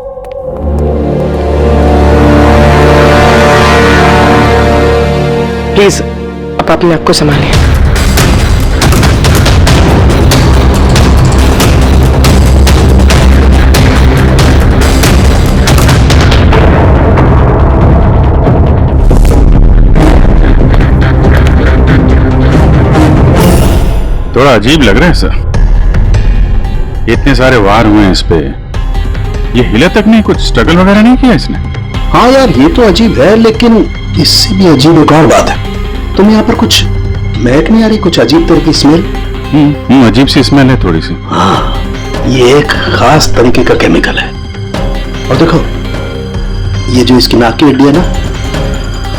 प्लीज आप अपने आप को संभालिए। थोड़ा अजीब लग रहे हैं सर, इतने सारे वार हुए हैं इस पे, ये हिला तक नहीं, कुछ स्ट्रगल वगैरह नहीं किया इसने? हाँ यार, ये तो अजीब है, लेकिन इससे भी अजीब एक और बात है। तुम यहाँ पर कुछ महक नहीं आ रही? कुछ अजीब तरह की स्मेल? अजीब सी स्मेल है थोड़ी सी। हाँ, ये एक खास तरीके का केमिकल है। और देखो, ये जो इसकी नाक की हड्डी है ना,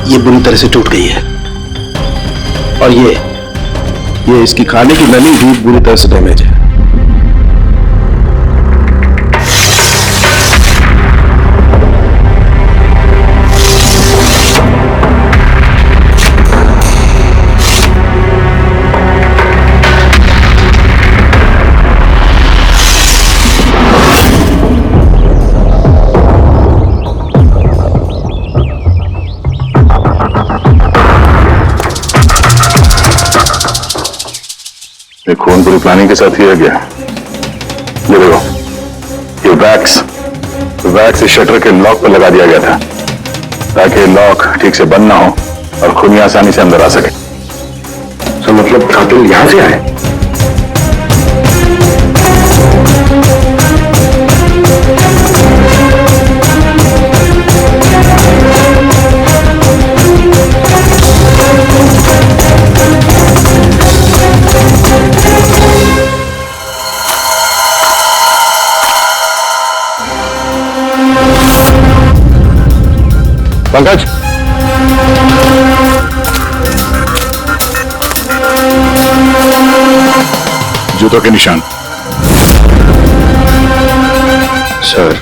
ये बुरी तरह से टूट गई है, और ये इसकी खाने की नली भी बुरी तरह से डैमेज है। ये खून पूरी प्लानिंग के साथ किया गया। ये देखो, ये वैक्स इस शटर के लॉक पर लगा दिया गया था ताकि लॉक ठीक से बंद ना हो और खूनी आसानी से अंदर आ सके। तो मतलब कातिल यहां से आए? पंकज, जूतों के निशान। सर,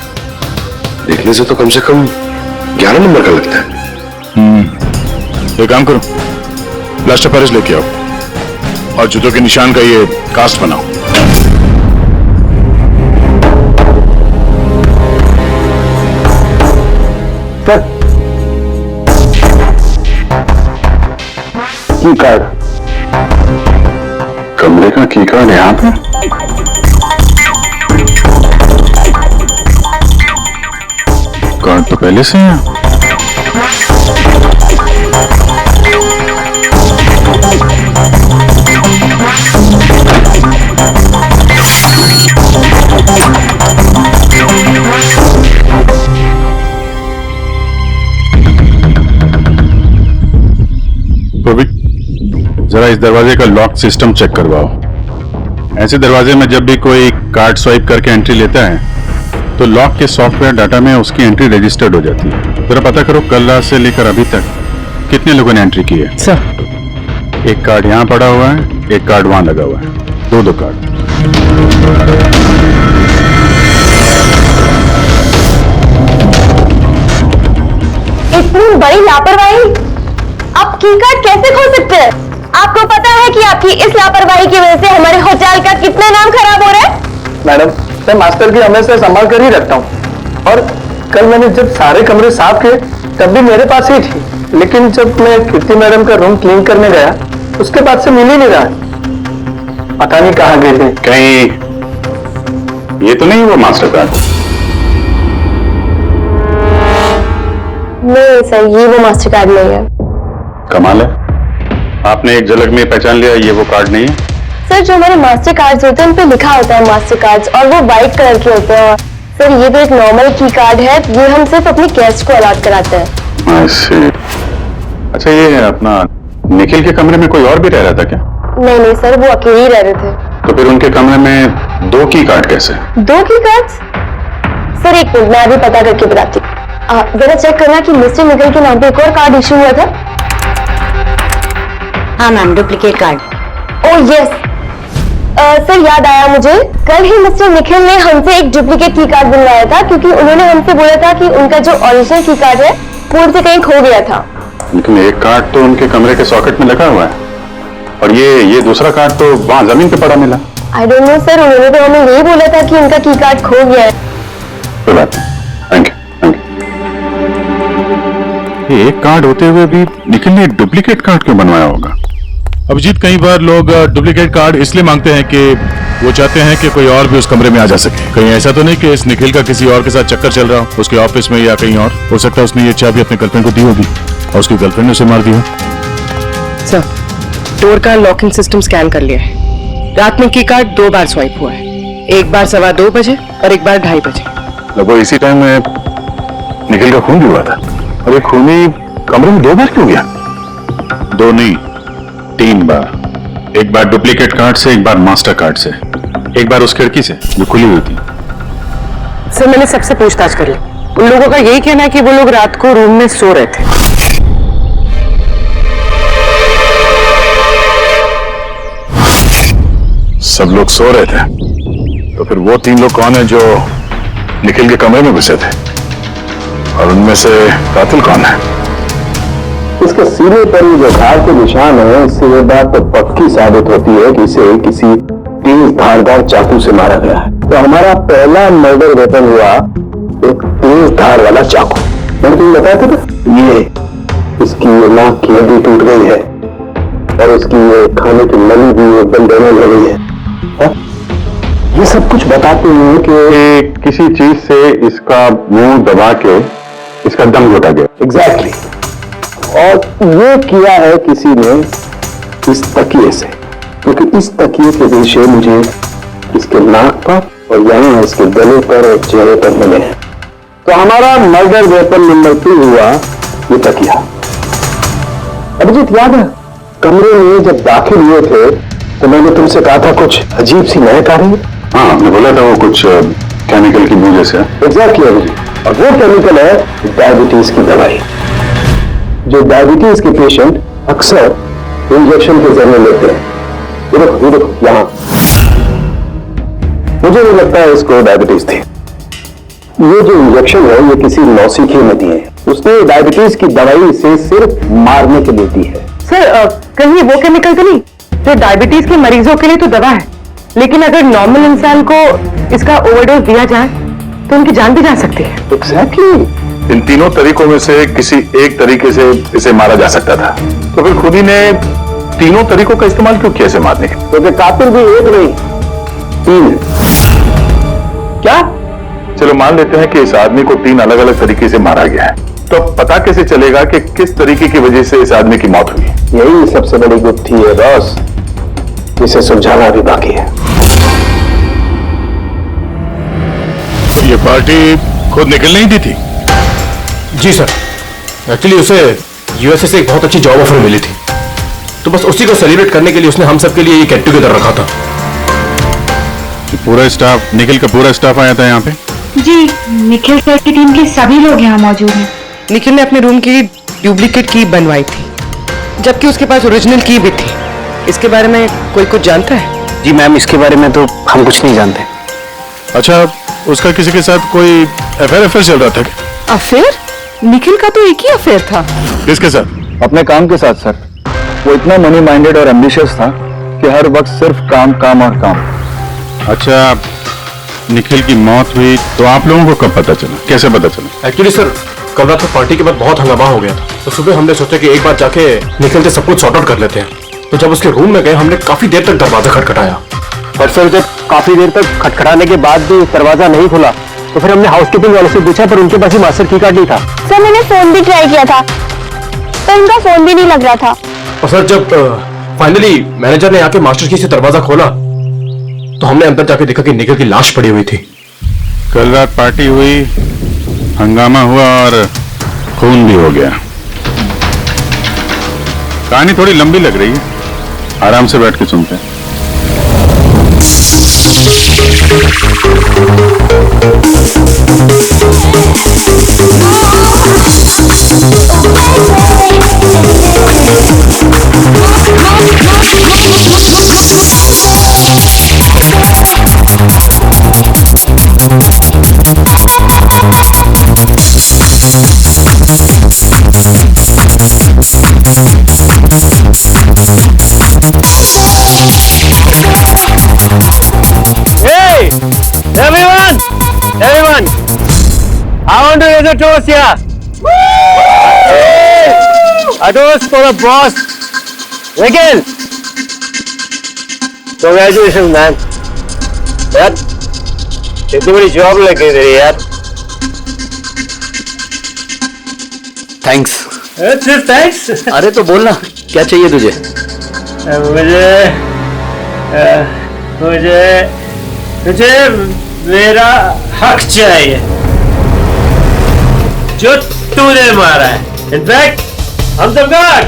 देखने से तो कम 11 नंबर का लगता है। एक काम करो, प्लास्टर पेरिस लेके आओ और जूतों के निशान का ये कास्ट बनाओ। सर, की कार्ड, कमरे का की कार्ड यहाँ पे? कार्ड तो पहले से है। जरा इस दरवाजे का लॉक सिस्टम चेक करवाओ। ऐसे दरवाजे में जब भी कोई कार्ड स्वाइप करके एंट्री लेता है तो लॉक के सॉफ्टवेयर डाटा में उसकी एंट्री रजिस्टर्ड हो जाती है। जरा पता करो कल रात से लेकर अभी तक कितने लोगों ने एंट्री की है। सर, एक कार्ड यहाँ पड़ा हुआ है, एक कार्ड वहां लगा हुआ है, दो कार्ड। इतनी बड़ी लापरवाही! आप की कार्ड कैसे खोल सकते हैं? आपको पता है कि आपकी इस लापरवाही की वजह से हमारे होटल का कितना नाम खराब हो रहा है? मैडम, मैं मास्टर की हमेशा संभाल कर ही रखता हूँ, और कल मैंने जब सारे कमरे साफ किए तब भी मेरे पास ही थी, लेकिन जब मैं कीर्ति मैडम का रूम क्लीन करने गया उसके बाद से मिल ही नहीं रहा। पता नहीं कहाँ गए थे। कहीं ये तो नहीं वो मास्टर कार्ड? नहीं सर, ये वो मास्टर कार्ड नहीं है। कमाल है, आपने एक झलक में पहचान लिया ये वो कार्ड नहीं है। सर, जो हमारे मास्टर कार्ड्स होते हैं उन पे लिखा होता है मास्टर कार्ड्स, और वो व्हाइट कलर के होते हैं। सर, ये तो एक नॉर्मल की कार्ड है, ये हम सिर्फ अपने गेस्ट को अलॉट कराते हैं। अच्छा, ये अपना निखिल के कमरे में कोई और भी रह रहा था क्या? नहीं नहीं सर, वो अकेले ही रह रहे थे। तो फिर उनके कमरे में 2 की कार्ड कैसे? 2 की कार्ड्स? सर एक मिनट, मैं अभी पता करके बताती हूँ। जरा चेक करना कि मिस्टर निखिल के नाम पे एक और कार्ड इशू हुआ था। हाँ ma'am, duplicate card. Oh yes sir, याद आया मुझे, कल ही मिस्टर निखिल ने हमसे एक डुप्लीकेट की कार्ड बनवाया था, क्योंकि उन्होंने हमसे बोला था कि उनका जो ओरिजिनल की कार्ड है वो उनसे कहीं खो गया था। लेकिन एक कार्ड तो उनके कमरे के सॉकेट में लगा हुआ है, और ये दूसरा कार्ड तो वहां जमीन पे पड़ा मिला। आई डोंट नो सर, उन्होंने तो हमें यही बोला था कि उनका की कार्ड खो गया है। कोई बात नहीं, थैंक यू। एक कार्ड होते हुए भी निखिल ने डुप्लीकेट कार्ड क्यों बनवाया होगा? अभिजीत, कई बार लोग डुप्लीकेट कार्ड इसलिए मांगते हैं कि वो चाहते हैं कि कोई और भी उस कमरे में आ जा सके। कहीं ऐसा तो नहीं कि इस निखिल का किसी और के साथ चक्कर चल रहा हो, उसके ऑफिस में या कहीं और? हो सकता है उसने ये चाबी अपने गर्लफ्रेंड को दी होगी और उसकी गर्लफ्रेंड ने उसे मार दिया। सर, डोर का लॉकिंग सिस्टम स्कैन कर लिया है। रात में की कार्ड 2 बार स्वाइप हुआ है, एक बार 2:15 बजे और एक बार 2:30 बजे। लगभग इसी टाइम में निखिल का खून भी हुआ था। और ये खूनी कमरे में 2 बार क्यों गया? 2 नहीं, 3 बार। एक बार डुप्लीकेट कार्ड से, एक बार मास्टर कार्ड से, एक बार उस खिड़की से जो खुली हुई थी। सर, मैंने सबसे पूछताछ कर ली। उन लोगों का यही कहना है कि वो लोग रात को रूम में सो रहे थे। सब लोग सो रहे थे, तो फिर वो 3 लोग कौन है जो निखिल के कमरे में घुसे थे? और उनमें से कातिल कौन है? इसके सीने पर ये जो घाव के निशान है, इससे ये बात तो पक्की साबित होती है कि इसे किसी तेज धारदार चाकू से मारा गया है। तो हमारा पहला मर्डर वेपन हुआ एक तेज धार वाला चाकू। मैंने तुम्हें बताया था ना, ये इसकी ये नाक की हड्डी टूट गई है और इसकी ये खाने की नली भी एकदम डैमेज हो गई है। ये सब कुछ बताते हैं कि किसी चीज से इसका मुंह दबा के इसका दम घोटा गया। एग्जैक्टली। और ये किया है किसी ने इस तकिए से, क्योंकि इस तकिए के रेशे मुझे इसके नाक पर और यहाँ इसके गले पर और चेहरे पर मिले हैं। तो हमारा मर्डर वेपन नंबर 2 हुआ ये तकिया। अभिजीत, याद है कमरे में जब दाखिल हुए थे तो मैंने तुमसे कहा था कुछ अजीब सी महक आ रही है? हाँ, मैं बोला था वो कुछ केमिकल की बूझे से। एग्जैक्टली अभिजीत, और वो केमिकल है डायबिटीज की दवाई, जो डायबिटीज के पेशेंट अक्सर इंजेक्शन के जरिए लेते हैं। ये देखो यहाँ, मुझे नहीं लगता है इसको डायबिटीज थी। ये जो इंजेक्शन है ये किसी नौसिखिए ने दिए हैं। उसने डायबिटीज की दवाई इसे सिर्फ मारने के लिए दी है। सर, कहीं वो केमिकल तो नहीं जो डायबिटीज के मरीजों के लिए तो दवा है, लेकिन अगर नॉर्मल इंसान को इसका ओवरडोज दिया जाए तो उनकी जान भी जा सकती है। एग्जैक्टली। इन तीनों तरीकों में से किसी एक तरीके से इसे मारा जा सकता था, तो फिर खुद ही ने तीनों तरीकों का इस्तेमाल क्यों किया इसे मारने के? क्योंकि कातिल भी एक नहीं 3 क्या? चलो मान लेते हैं कि इस आदमी को 3 अलग अलग तरीके से मारा गया है, तो पता कैसे चलेगा कि किस तरीके की वजह से इस आदमी की मौत हुई? यही सबसे बड़ी गुत्थी है बॉस, इसे सुलझाना भी बाकी है। तो ये पार्टी खुद निकल नहीं दी थी? जी सर, एक्चुअली उसे यूएसए से एक बहुत अच्छी जॉब ऑफर मिली थी, तो बस उसी को सेलिब्रेट करने के लिए उसने हम सबके लिए ये गेट टुगेदर रखा था। पूरा स्टाफ, निखिल का पूरा स्टाफ आया था यहाँ पे? जी, निखिल सर की टीम के सभी लोग यहाँ मौजूद हैं। निखिल ने अपने रूम की डुप्लीकेट की बनवाई थी, जबकि उसके पास ओरिजिनल की भी थी। इसके बारे में कोई कुछ जानता है? जी मैम, इसके बारे में तो हम कुछ नहीं जानते। अच्छा, उसका किसी के साथ कोई अफेयर चल रहा था क्या? अफेयर? निखिल का तो एक ही अफेयर था। किसके साथ? अपने काम के साथ सर। वो इतना मनी माइंडेड और एम्बिशियस था कि हर वक्त सिर्फ काम काम और काम। अच्छा, निखिल की मौत हुई तो आप लोगों को कब पता चला, कैसे पता चला? एक्चुअली सर, कल रात में पार्टी के बाद बहुत हंगामा हो गया था, तो सुबह हमने सोचा कि एक बार जाके निखिल से सब कुछ सॉर्ट आउट कर लेते हैं। तो जब उसके रूम में गए हमने काफी देर तक दरवाजा खटखटाया, पर सर जब काफी देर तक खटखटाने के बाद भी दरवाजा नहीं खुला तो फिर हमने हाउसकीपिंग वाले से पूछा, पर उनके पास ही मास्टर की कार्ड नहीं था। सर, मैंने फोन भी ट्राई किया था पर उनका फोन भी नहीं लग रहा था। और सर जब फाइनली मैनेजर ने आके मास्टर की से दरवाजा खोला तो हमने अंदर जाके देखा कि निखिल की लाश पड़ी हुई थी। कल रात पार्टी हुई, हंगामा हुआ और खून भी हो गया। कहानी थोड़ी लंबी लग रही है, आराम से बैठ के सुनते हैं। Oh a toast here. A toast for the boss. Nikhil. Congratulations, man. यार इतनी बड़ी जॉब लग गई तेरी यार. थैंक्स. सिर्फ थैंक्स. अरे तो बोलना क्या चाहिए तुझे? मुझे मेरा हक चाहिए जो तूने मारा है. इनफैक्ट हम तो बैक.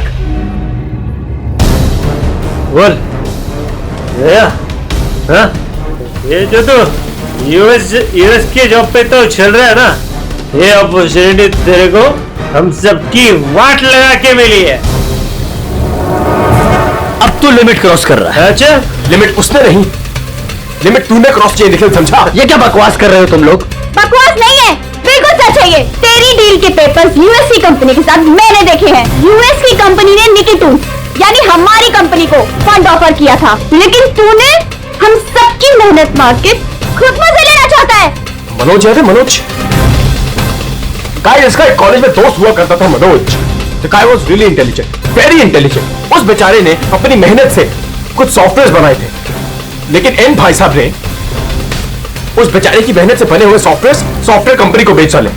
बोल भैया. हाँ ये जो तो यूएस के जॉब पे तो चल रहा है ना, ये अपॉर्चुनिटी तेरे को हम सबकी वाट लगा के मिली है. अब तू लिमिट क्रॉस कर रहा है. अच्छा लिमिट उसने नहीं, लिमिट तूने क्रॉस किया. निखिल समझा? ये क्या बकवास कर रहे हो तुम लोग? बकवास नहीं है, बिल्कुल सच है ये. तेरी डील के पेपर्स यूएस की कंपनी के साथ मैंने देखे हैं. यूएस की कंपनी ने निकिटून यानी हमारी कंपनी को फंड ऑफर किया था, लेकिन तूने हम सबकी मेहनत मार के खुद मजे लेना चाहता है. मनोज है. मनोज गाइस, इसका एक कॉलेज में दोस्त हुआ करता था Manoj. The guy was really intelligent, very intelligent. उस बेचारे ने अपनी मेहनत से कुछ सॉफ्टवेयर बनाए थे, लेकिन एन भाई साहब ने उस बेचारे की मेहनत से बने हुए सॉफ्टवेयर कंपनी को बेच डाले.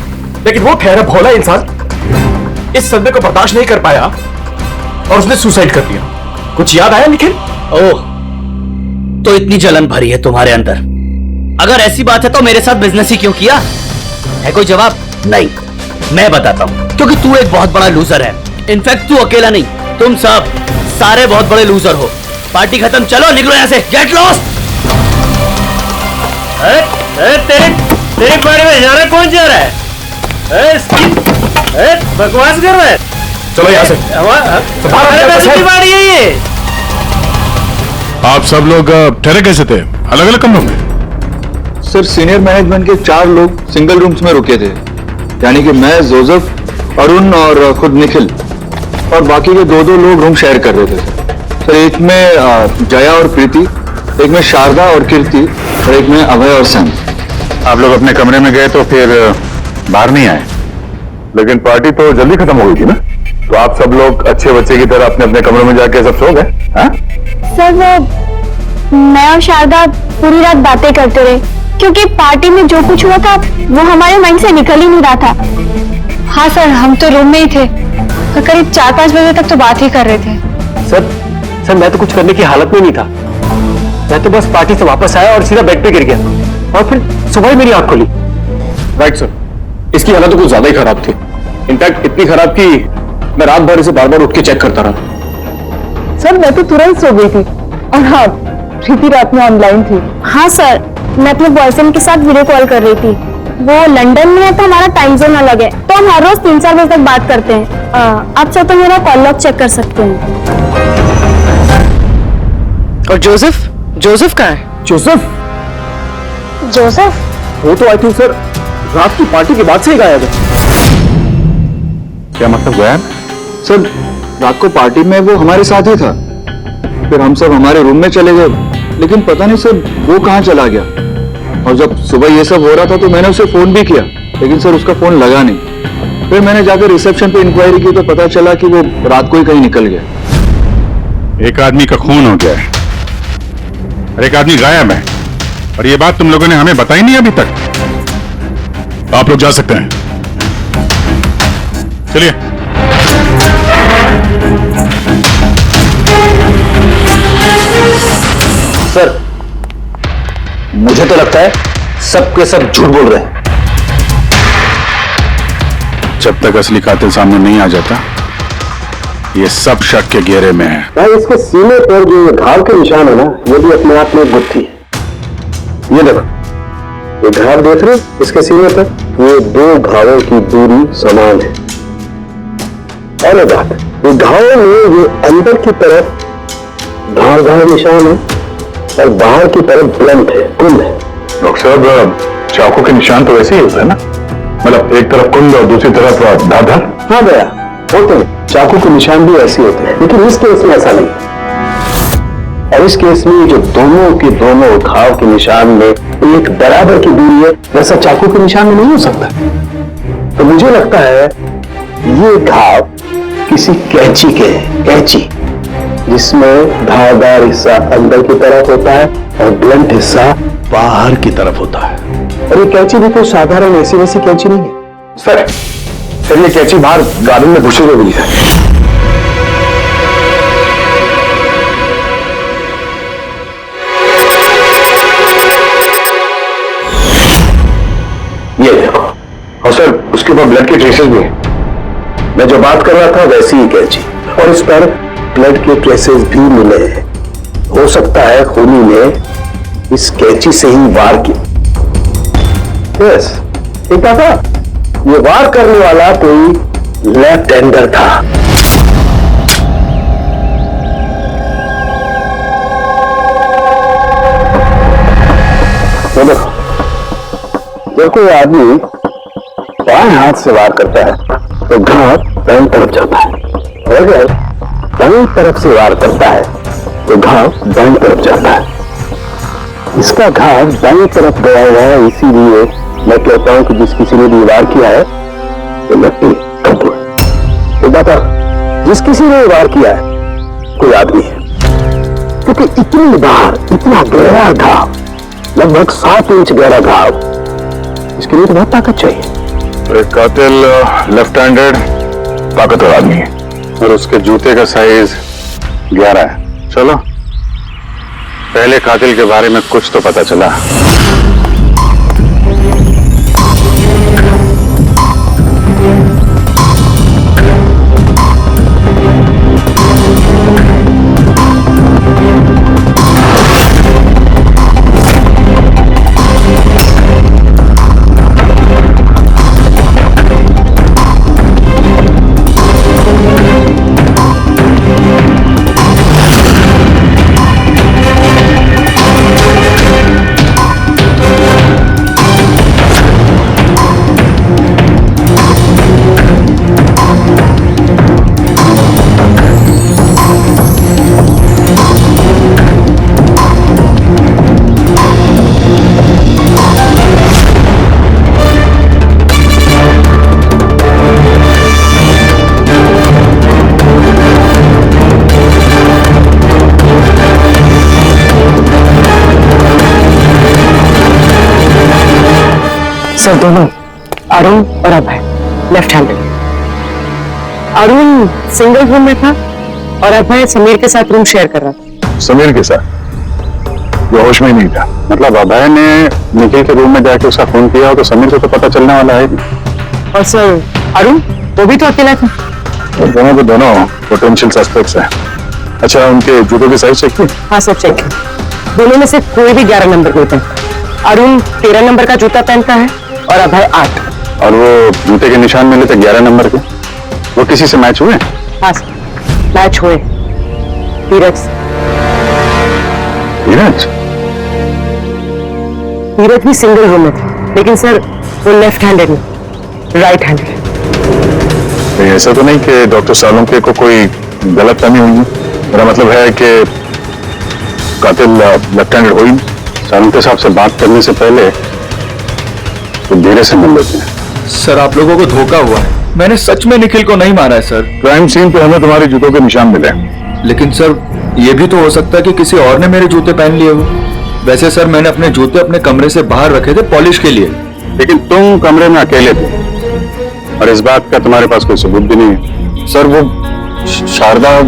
लेकिन वो ठहरा भोला इंसान इस सदमे को बर्दाश्त नहीं कर पाया और उसने सुसाइड कर दिया. कुछ याद आया निखिल? ओह, तो इतनी जलन भरी है तुम्हारे अंदर. अगर ऐसी बात है तो मेरे साथ बिजनेस ही क्यों किया? है कोई जवाब? नहीं, मैं बताता हूं. क्योंकि तू एक बहुत बड़ा लूजर है. इनफैक्ट तू अकेला नहीं, तुम सब सारे बहुत बड़े लूजर हो. पार्टी खत्म, चलो निकलो यहाँ से. Get lost. तेरी पार्टी में जाना कौन जा रहा है? बकवास कर रहा है. चलो यहाँ से. हमारे पैसे की बारी है ये. आप सब लोग ठहरे कैसे थे अलग अलग कमरों में? सर सीनियर मैनेजमेंट के 4 लोग सिंगल रूम्स में रुके थे, यानी कि मैं, जोसेफ, अरुण और खुद निखिल, और बाकी के 2-2 लोग रूम शेयर कर रहे थे. सर एक में जया और प्रीति, एक में शारदा और कीर्ति, और एक में अभय और सैम. आप लोग अपने कमरे में गए तो फिर बाहर नहीं आए, लेकिन पार्टी तो जल्दी खत्म हो गई थी ना, तो आप सब लोग अच्छे बच्चे की तरह अपने अपने कमरों में जाके सब सो गए. सर वो मैं और शारदा पूरी रात बातें करते रहे, क्योंकि पार्टी में जो कुछ हुआ था वो हमारे माइंड से निकल ही नहीं रहा था. हाँ सर, हम तो रूम में ही थे, तो करीब 4-5 बजे तक तो बात ही कर रहे थे. सर मैं तो कुछ करने की हालत में नहीं था. मैं तो बस पार्टी से वापस आया और सीधा बेड पे गिर गया, और फिर सुबह ही मेरी आंख खुली. राइट सर, इसकी हालत तो कुछ ज्यादा ही खराब थी. इनफैक्ट इतनी खराब कि मैं रात भर इसे बार बार उठ के चेक करता रहा. सर मैं तो तुरंत सो गई थी. और हाँ, प्रीति रात में ऑनलाइन थी. हाँ सर, मैं अपने बॉयफ्रेंड के साथ वीडियो कॉल कर रही थी. वो लंदन में है तो हमारा टाइम जोन अलग है, तो हम हर रोज 3-4 बजे तक बात करते हैं. आप चाहे तो मेरा कॉल लॉग चेक कर सकते हैं. और जोसेफ कहाँ है? जोसेफ वो तो आई थिंक सर रात की पार्टी के बाद से ही गायब है. क्या मतलब गायब? सर रात को पार्टी में वो हमारे साथ ही था, फिर हम सब हमारे रूम में चले गए, लेकिन पता नहीं सर वो कहाँ चला गया. और जब सुबह ये सब हो रहा था तो मैंने उसे फोन भी किया, लेकिन सर उसका फोन लगा नहीं. फिर मैंने जाकर रिसेप्शन पे इंक्वायरी की तो पता चला कि वो रात को ही कहीं निकल गया. एक आदमी का खून हो गया है और एक आदमी गायब है, और ये बात तुम लोगों ने हमें बताई नहीं अभी तक. आप लोग जा सकते हैं, चलिए. सर मुझे तो लगता है सब के सब झूठ बोल रहे हैं. जब तक असली कातिल सामने नहीं आ जाता ये सब शक के घेरे में है. भाई इसके सीने पर जो घाव के निशान है ना, ये भी अपने आप में एक गुत्थी है. ये देखो, ये घाव देख रहे हो इसके सीने पर, ये 2 घावों की दूरी समान है. और एक बात, ये घावों में ये अंदर की तरफ घाव निशान है और बाहर की तरफ ब्लंट है, कुंद है. डॉक्टर साहब चाकू के निशान तो वैसे ही होता है ना, मतलब एक तरफ कुंद और दूसरी तरफ धाधा. हाँ भैया होते हैं, चाकू के निशान भी ऐसे होते हैं, लेकिन इस केस में ऐसा नहीं. और इस केस में जो दोनों के दोनों घाव के निशान में एक बराबर की दूरी है, वैसा चाकू के निशान में नहीं हो सकता. तो मुझे लगता है ये घाव किसी कैंची के हैं, कैंची जिसमें धारदार हिस्सा अंदर की तरफ होता है और ब्लंट हिस्सा बाहर की तरफ होता है। और ये कैंची भी कोई साधारण ऐसी वैसी कैंची नहीं है। सर ये कैंची बाहर गार्डन में घुसी हुई है। ये देखो, और सर उसके ऊपर ब्लड के ट्रेसेस भी हैं। मैं जो बात कर रहा था वैसी ही कैंची, और इस पर ब्लड के ट्रेसेस भी मिले हैं। हो सकता है खूनी ने इस कैंची से ही वार किया। यस, ठीक था। ये वार करने वाला कोई लेफ्ट हैंडर था। तो देखो, जब कोई आदमी बाएं हाथ से वार करता है तो घाव दाईं तरफ जाता है, और अगर दाईं तरफ से वार करता है तो घाव दाईं तरफ जाता है। इसका घाव दाईं तरफ गया हुआ है, इसीलिए मैं कहता हूं कि जिस किसी ने भी वार किया है वो लट्टी कद्दू है। तो बता, जिस किसी ने वार किया है कोई आदमी है, क्योंकि इतनी बार इतना गहरा घाव, लगभग 7 इंच गहरा घाव, इसके लिए तो बहुत ताकत चाहिए। एक कातिल लेफ्ट हैंडेड ताकतवर आदमी है, और उसके जूते का साइज 11 है। चलो, पहले कातिल के बारे में कुछ तो पता चला। सर दोनों, अरुण और Abhay left handed. Arun single room में था और अभय समीर के साथ रूम शेयर कर रहा था। समीर के साथ वो होश में ही नहीं था। मतलब अभय ने निखिल के रूम में जाके उसका फोन किया हो तो समीर को तो पता चलने वाला है। और सर अरुण, वो भी तो अकेला था। और दोनों के दोनों पोटेंशियल सस्पेक्ट्स हैं। अच्छा, उनके जूतों की साइज चेक की? हाँ, सब चेक किया। दोनों में से कोई भी 11 नंबर नहीं था। अरुण 13 नंबर का जूता पहनता है और अभय 8। और वो जूते के निशान मिले थे 11 नंबर के, वो किसी से मैच हुए? हाँ सर, मैच हुए। धीरज भी सिंगल रूम में थे, लेकिन सर वो लेफ्ट हैंडेड नहीं, राइट हैंडेड। ऐसा तो नहीं कि डॉक्टर सालुंके को कोई गलतफहमी हुई है? मेरा मतलब है कि कातिल लेफ्ट हैंडेड हुई। सालुंके साहब से बात करने से पहले तो धीरे से मिल लेते हैं। सर, आप लोगों को धोखा हुआ है। मैंने सच में निखिल को नहीं मारा है सर। क्राइम सीन पे हमें तुम्हारे जूतों के निशान मिले, लेकिन सर ये भी तो हो सकता है कि किसी और ने मेरे जूते पहन लिए हो। वैसे सर मैंने अपने जूते अपने कमरे से बाहर रखे थे पॉलिश के लिए। लेकिन तुम कमरे में अकेले थे और इस बात का तुम्हारे पास कोई सबूत भी नहीं है। सर वो शारदा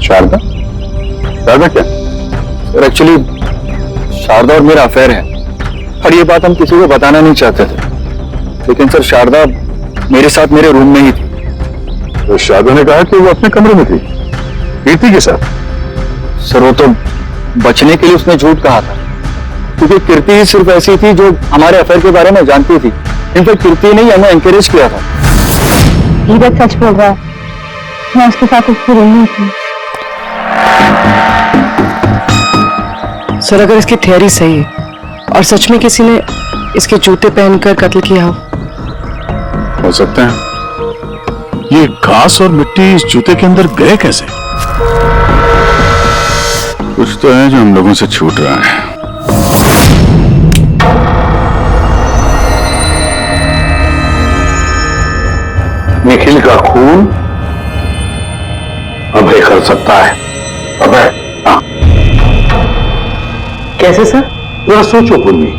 शारदा शारदा क्या? सर एक्चुअली शारदा और मेरा अफेयर है, और ये बात हम किसी को बताना नहीं चाहते थे। लेकिन सर शारदा मेरे साथ मेरे रूम में ही थी। तो शारदा ने कहा कि वो अपने कमरे में थी कीर्ति के साथ। सर वो तो बचने के लिए उसने झूठ कहा था, क्योंकि कीर्ति ही सिर्फ ऐसी थी जो हमारे अफेयर के बारे में जानती थी। इनफैक्ट कीर्ति ने हमें एनकरेज किया था। धीरज सच बोल रहा है, मैं उसके साथ उसकी रूम में थी। सर अगर इसकी थियरी सही है और सच में किसी ने इसके जूते पहनकर कत्ल किया हो सकता है। ये घास और मिट्टी इस जूते के अंदर गए कैसे? कुछ तो है जो हम लोगों से छूट रहा है। निखिल का खून अभय कर सकता है। अभय, हाँ, कैसे सर? जरा सोचो पुन्नी।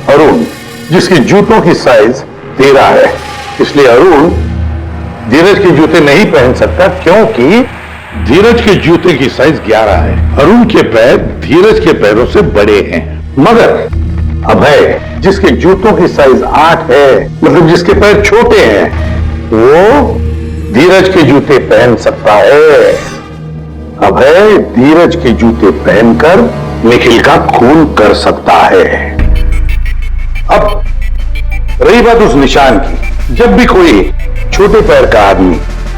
अरुण जिसकी जूतों की साइज 13 है, इसलिए अरुण धीरज के जूते नहीं पहन सकता क्योंकि धीरज के जूते की साइज 11 है। अरुण के पैर धीरज के पैरों से बड़े हैं। मगर अभय जिसके जूतों की साइज 8 है, मतलब जिसके पैर छोटे हैं, वो धीरज के जूते पहन सकता है। अभय धीरज के जूते पहनकर निखिल का खून कर सकता है। अब रही बात उस निशान की, जब भी कोई छोटे पैर का आदमी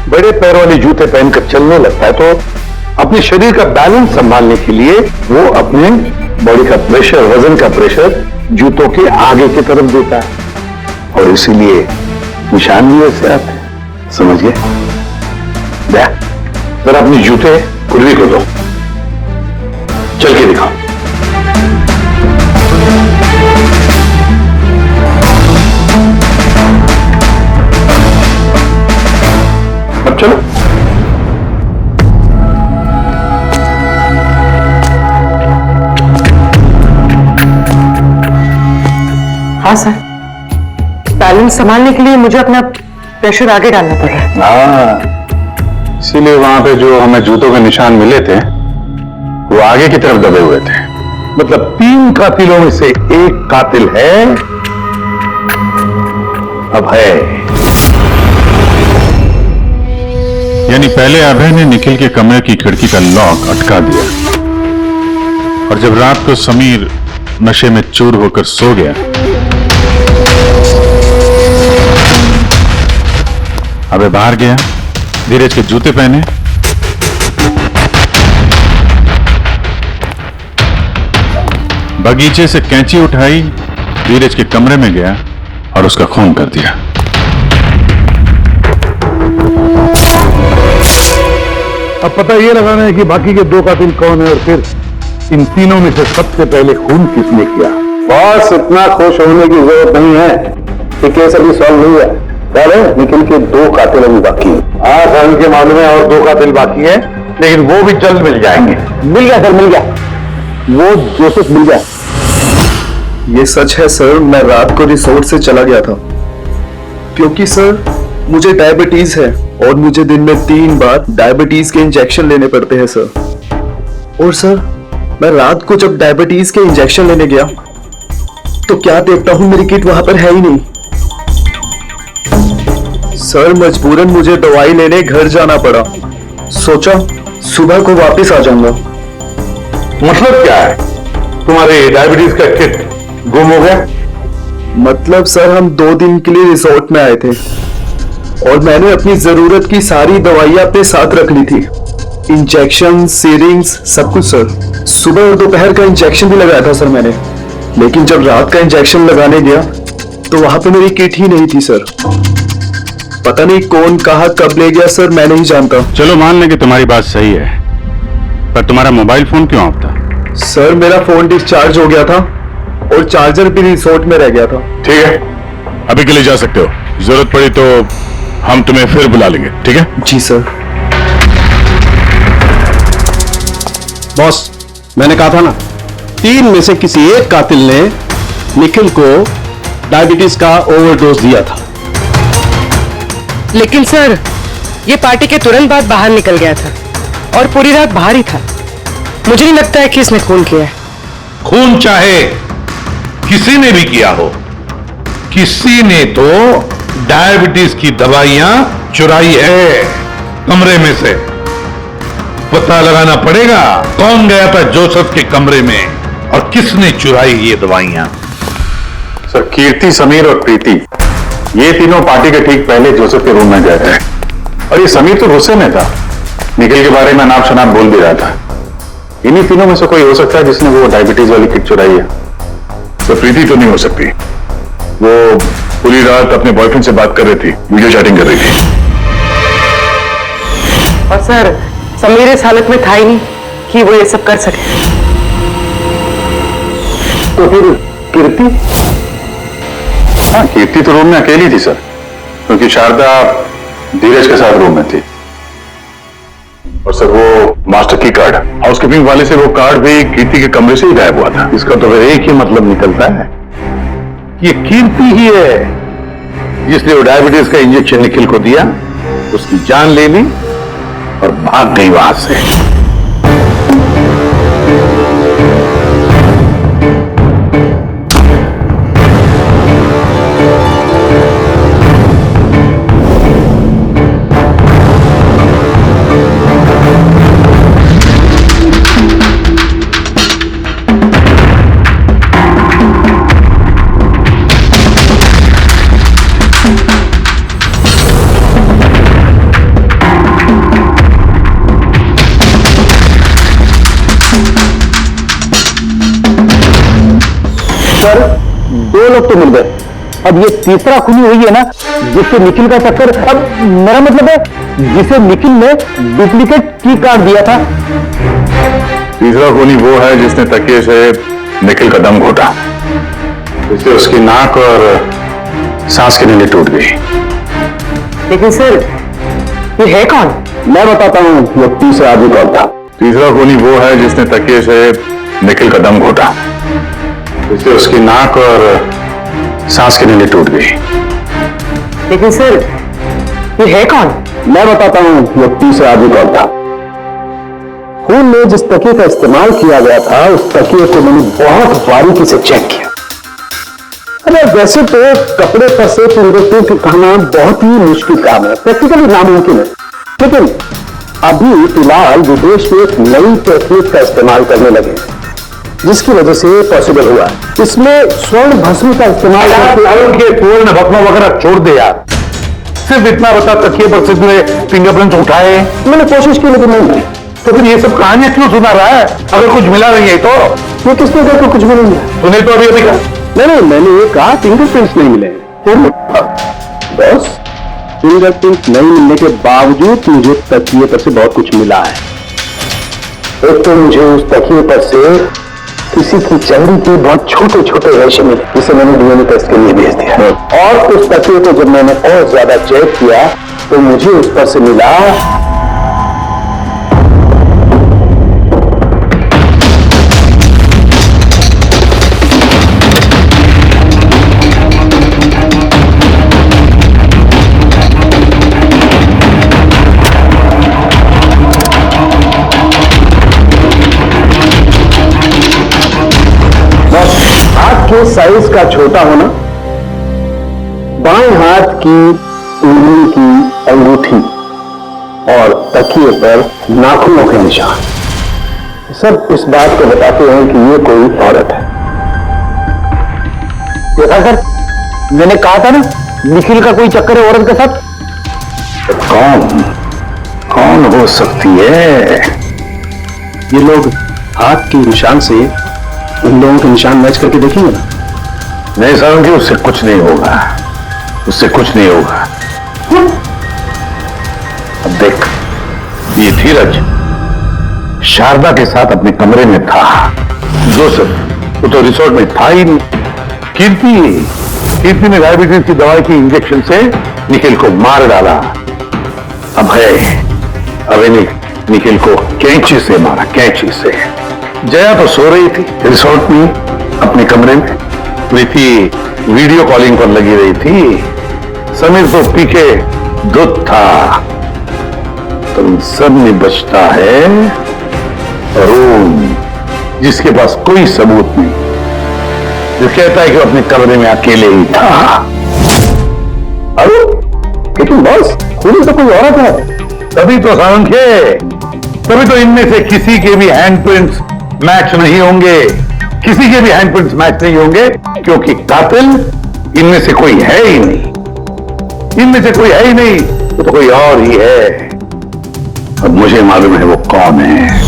बड़े पैर वाले जूते पहनकर चलने लगता है तो अपने शरीर का बैलेंस संभालने के लिए वो अपने बॉडी का प्रेशर, वजन का प्रेशर जूतों के आगे की तरफ देता है और इसीलिए निशान भी वैसे आते हैं। समझिए? जरा अपने जूते कुर्री को दो, चल के दिखाओ। अब चलो। हाँ सर, बैलेंस संभालने के लिए मुझे अपना प्रेशर आगे डालना पड़ रहा है। हाँ, इसीलिए वहां पे जो हमें जूतों के निशान मिले थे वो आगे की तरफ दबे हुए थे। मतलब 3 कातिलों में से एक कातिल है अभय। यानी पहले अभय ने निखिल के कमरे की खिड़की का लॉक अटका दिया और जब रात को समीर नशे में चूर होकर सो गया, अबे बाहर गया, धीरज के जूते पहने, बगीचे से कैंची उठाई, धीरज के कमरे में गया और उसका खून कर दिया। अब पता ये लगाना है कि बाकी के 2 कातिल कौन है और फिर इन तीनों में से सबसे पहले खून किसने किया। बस इतना खुश होने की जरूरत नहीं है कि केस अभी सॉल्व नहीं है। निखिल के 2 कातिल अभी बाकी हैं। आज के मामले में और 2 कातिल बाकी हैं, लेकिन वो भी जल्द मिल जाएंगे। मिल गया सर, मिल गया, वो जोसेफ मिल गया। ये सच है सर, मैं रात को रिसोर्ट से चला गया था क्योंकि सर मुझे डायबिटीज है और मुझे दिन में 3 बार डायबिटीज के इंजेक्शन लेने पड़ते हैं सर। और सर मैं रात को जब डायबिटीज के इंजेक्शन लेने गया तो क्या देखता हूं मेरी किट वहां पर है ही नहीं। सर मजबूरन मुझे दवाई लेने घर जाना पड़ा। सोचा सुबह को वापस आ जाऊंगा। मतलब क्या है? तुम्हारे डायबिटीज का किट गुम हो गया? मतलब सर हम 2 दिन के लिए रिसोर्ट में आए थे और मैंने अपनी जरूरत की सारी दवाइयां अपने साथ रख ली थी, इंजेक्शन, सीरिंग्स, सब कुछ सर। सुबह और दोपहर का इंजेक्शन भी लगाया था सर मैंने, लेकिन जब रात का इंजेक्शन लगाने गया तो वहां पे मेरी किट ही नहीं थी सर। पता नहीं कौन कहा कब ले गया सर, मैं नहीं जानता। चलो मान लें कि तुम्हारी बात सही है, पर तुम्हारा मोबाइल फोन क्यों ऑफ था? सर मेरा फोन डिस्चार्ज हो गया था और चार्जर भी रिसोर्ट में रह गया था। ठीक है, अभी के लिए जा सकते हो, जरूरत पड़ी तो हम तुम्हें फिर बुला लेंगे। ठीक है? जी सर। बॉस, मैंने कहा था ना, 3 में से किसी एक कातिल ने निखिल को डायबिटीज का ओवरडोज दिया था। लेकिन सर ये पार्टी के तुरंत बाद बाहर निकल गया था और पूरी रात बाहर ही था। मुझे नहीं लगता है कि इसने खून किया है। खून चाहे किसी ने भी किया हो, किसी ने तो डायबिटीज की दवाइयां चुराई है कमरे में से। पता लगाना पड़ेगा कौन गया था जोसेफ के कमरे में और किसने चुराई ये दवाइयां। सर, कीर्ति, समीर और प्रीति, ये तीनों पार्टी के ठीक पहले जोसेफ के रूम में गए थे और ये समीर तो गुस्से में था, निखिल के बारे में नाम शनाम बोल भी रहा था। इन्हीं तीनों में से कोई हो सकता है जिसने वो डायबिटीज वाली किट चुराई है। तो प्रीति तो नहीं हो सकती, वो पूरी रात अपने बॉयफ्रेंड से बात कर रही थी, वीडियो चैटिंग कर रही थी। और सर समीर इस हालत में था ही नहीं कि वो ये सब कर सके। तो फिर कीर्ति? हाँ, कीर्ति तो रूम में अकेली थी सर, क्योंकि शारदा धीरज के साथ रूम में थी। और सर वो मास्टर की कार्ड हाउसकीपिंग वाले से वो कार्ड भी कीर्ति के कमरे से ही गायब हुआ था। इसका तो फिर एक ही मतलब निकलता है कि ये कीर्ति ही है जिसने वो डायबिटीज का इंजेक्शन निखिल को दिया, उसकी जान ले ली और भाग गई वहां से। सर दो लोग तो मिल गए, अब ये तीसरा खूनी हुई है ना जिससे निखिल का चक्कर। अब मेरा मतलब है जिसे निखिल ने डुप्लीकेट की कार्ड दिया था। तीसरा खूनी वो है जिसने तकिए से निखिल का दम घोटा, इससे उसकी नाक और सांस की नली टूट गई। लेकिन सर ये है कौन? मैं बताता हूँ वो तीसरा आदमी कौन था। तीसरा खूनी वो है जिसने तकिए से निखिल का दम घोटा, इससे उसकी नाक और सांस की नली टूट गई। लेकिन सर ये है कौन? मैं बताता हूँ वो तीसरा आदमी कौन था। खून में जिस तकिए का इस्तेमाल किया गया था उस तकिए को मैंने बहुत बारीकी से चेक किया। अरे वैसे तो कपड़े पर से फिंगरप्रिंट उठाना बहुत ही मुश्किल काम है, प्रैक्टिकली नामुमकिन है, लेकिन अभी फिलहाल विदेश में एक नई टेक्निक का इस्तेमाल करने लगे जिसकी वजह से पॉसिबल हुआ। इसमें स्वर्ण भस्म का इस्तेमाल के स्वर्ण भस्म वगैरह छोड़ दे यार, सिर्फ इतना बता तकिए पर से तुमने फिंगरप्रिंट उठाए। मैंने कोशिश की लेकिन नहीं मिली। तो फिर ये सब कहानियां क्यों सुना रहा है? अगर कुछ मिला नहीं है तो ये किसने कहा कुछ भी नहीं है? तूने तो अभी कहा। नहीं, मैंने ये कहा फिंगरप्रिंट्स नहीं मिले। बस फिंगरप्रिंट नहीं मिलने के बावजूद मुझे तकिए पर से बहुत कुछ मिला है। एक तो मुझे उस तकिए पर से किसी की चमड़ी के बहुत छोटे छोटे रेशे मिले जिसे मैंने डीएनए टेस्ट के लिए भेज दिया। और उस तकिए को जब मैंने और ज्यादा चेक किया तो मुझे उस पर से मिला के साइज का छोटा होना, बाएं हाथ की उंगली की अंगूठी और तकिए पर नाखूनों के निशान, सब इस बात को बताते हैं कि ये कोई औरत है। देखा सर, मैंने कहा था ना निखिल का कोई चक्कर है औरत के साथ। कौन हो सकती है? ये लोग हाथ के निशान से उन लोगों के निशान मैच करके देखेंगे ना। नहीं समझ, उससे कुछ नहीं होगा, उससे कुछ नहीं होगा। अब देख, ये धीरज शारदा के साथ अपने कमरे में था। जोसेफ वो तो रिसोर्ट में था ही नहीं। कीर्ति ने डायबिटीज की दवाई की इंजेक्शन से निखिल को मार डाला। अब निखिल को कैंची से मारा, कैंची से। जया तो सो रही थी रिसोर्ट में अपने कमरे में, प्रीति वीडियो कॉलिंग पर लगी रही थी, समीर तो पी के दूध था। तो इन सब में बचता है अरुण, जिसके पास कोई सबूत नहीं, जो कहता है कि अपने कमरे में अकेले ही था। अरुण, लेकिन बॉस खूनी तो कोई औरत है। तभी तो सांख्य, तभी तो इनमें से किसी के भी हैंडप्रिंट्स मैच नहीं होंगे, किसी के भी हैंडप्रिंट्स मैच नहीं होंगे, क्योंकि कातिल इनमें से कोई है ही नहीं। इनमें से कोई है ही नहीं, तो कोई और ही है। अब मुझे मालूम है वो कौन है।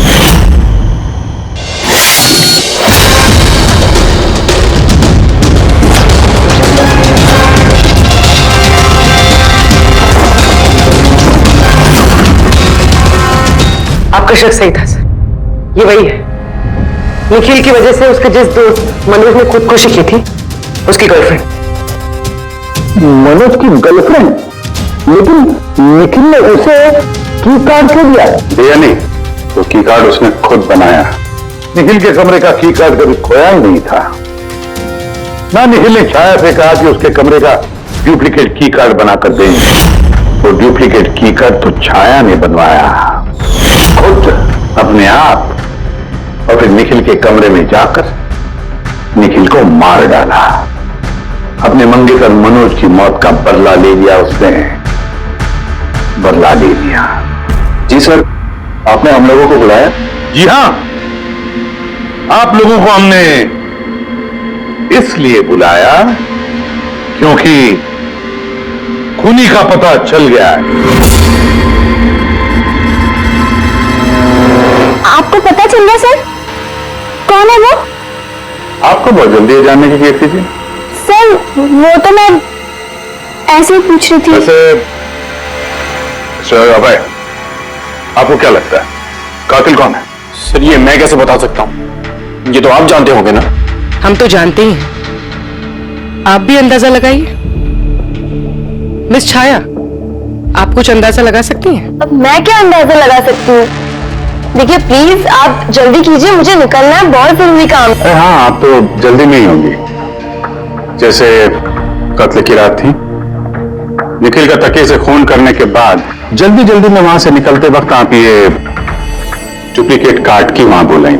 आपका शक सही था सर, ये वही है। निखिल की वजह से उसके जिस दोस्त मनोज ने खुदकुशी की थी, उसकी गर्लफ्रेंड। मनोज की गर्लफ्रेंड? लेकिन निखिल ने उसे की कार्ड क्यों दिया नहीं, तो की कार्ड उसने खुद बनाया। निखिल के कमरे का की कार्ड कभी खोया ही नहीं था ना। निखिल ने छाया से कहा कि उसके कमरे का डुप्लीकेट की कार्ड बनाकर देंगे। वो डुप्लीकेट की कार्ड तो छाया ने बनवाया खुद अपने आप, और फिर निखिल के कमरे में जाकर निखिल को मार डाला। अपने मंगेतर मनोज की मौत का बदला ले लिया उसने, बदला ले लिया। जी सर, आपने हम लोगों को बुलाया? जी हां, आप लोगों को हमने इसलिए बुलाया क्योंकि खूनी का पता चल गया है। आपको पता चल गया सर? कौन है वो? आपको बहुत जल्दी जानने की कैसी थी? सर वो तो मैं ऐसे ही पूछ रही थी। वैसे सर अभय, आपको क्या लगता है कातिल कौन है? सर ये मैं कैसे बता सकता हूं, ये तो आप जानते होंगे ना। हम तो जानते ही हैं, आप भी अंदाजा लगाइए। मिस छाया, आप कुछ अंदाजा लगा सकती हैं? अब मैं क्या अंदाजा लगा सकती हूँ? देखिए प्लीज आप जल्दी कीजिए, मुझे निकलना है, बहुत जरूरी काम है। अरे हाँ, आप तो जल्दी में ही होंगी। जैसे कत्ल की रात थी, निखिल का तकिए से खून करने के बाद जल्दी जल्दी में वहां से निकलते वक्त आप ये डुप्लीकेट कार्ड की वहां बोलें,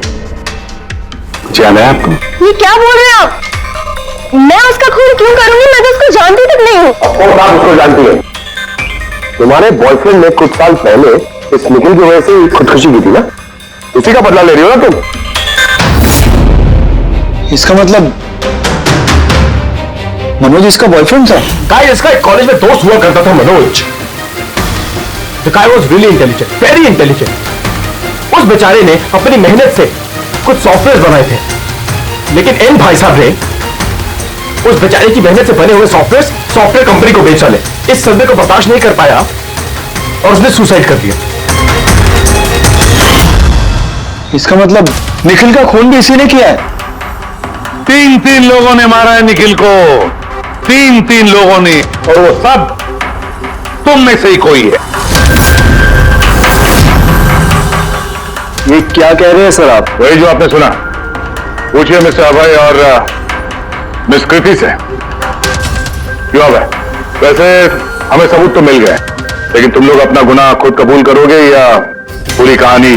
याद है आपको? ये क्या बोल रहे हैं आप? मैं उसका खून क्यों करूंगी? मैं तो उसको जानती तक नहीं हूँ। आप उसको जानती है। तुम्हारे बॉयफ्रेंड ने कुछ साल पहले इस निखिल की वजह से खुदकुशी की थी ना, उसी का बदला ले रही हो ना तुम? इसका मतलब मनोज इसका बॉयफ्रेंड था? गाइस, इसका एक कॉलेज में दोस्त हुआ करता था Manoj. The guy was really intelligent, very intelligent। उस बेचारे ने अपनी मेहनत से कुछ सॉफ्टवेयर बनाए थे, लेकिन एन भाई साहब ने उस बेचारे की मेहनत से बने हुए सॉफ्टवेयर कंपनी को बेच डाले। इस सदमे को बर्दाश्त नहीं कर पाया और उसने सुसाइड कर दिया। इसका मतलब निखिल का खून भी इसी ने किया है? 3 लोगों ने मारा है निखिल को, 3 लोगों ने, और वो सब तुम में से ही कोई है। ये क्या कह रहे हैं सर आप? वही जो आपने सुना। पूछिए मिस्टर अभय और मिस कृति से। क्यों अभय? वैसे हमें सबूत तो मिल गए, लेकिन तुम लोग अपना गुनाह खुद कबूल करोगे या पूरी कहानी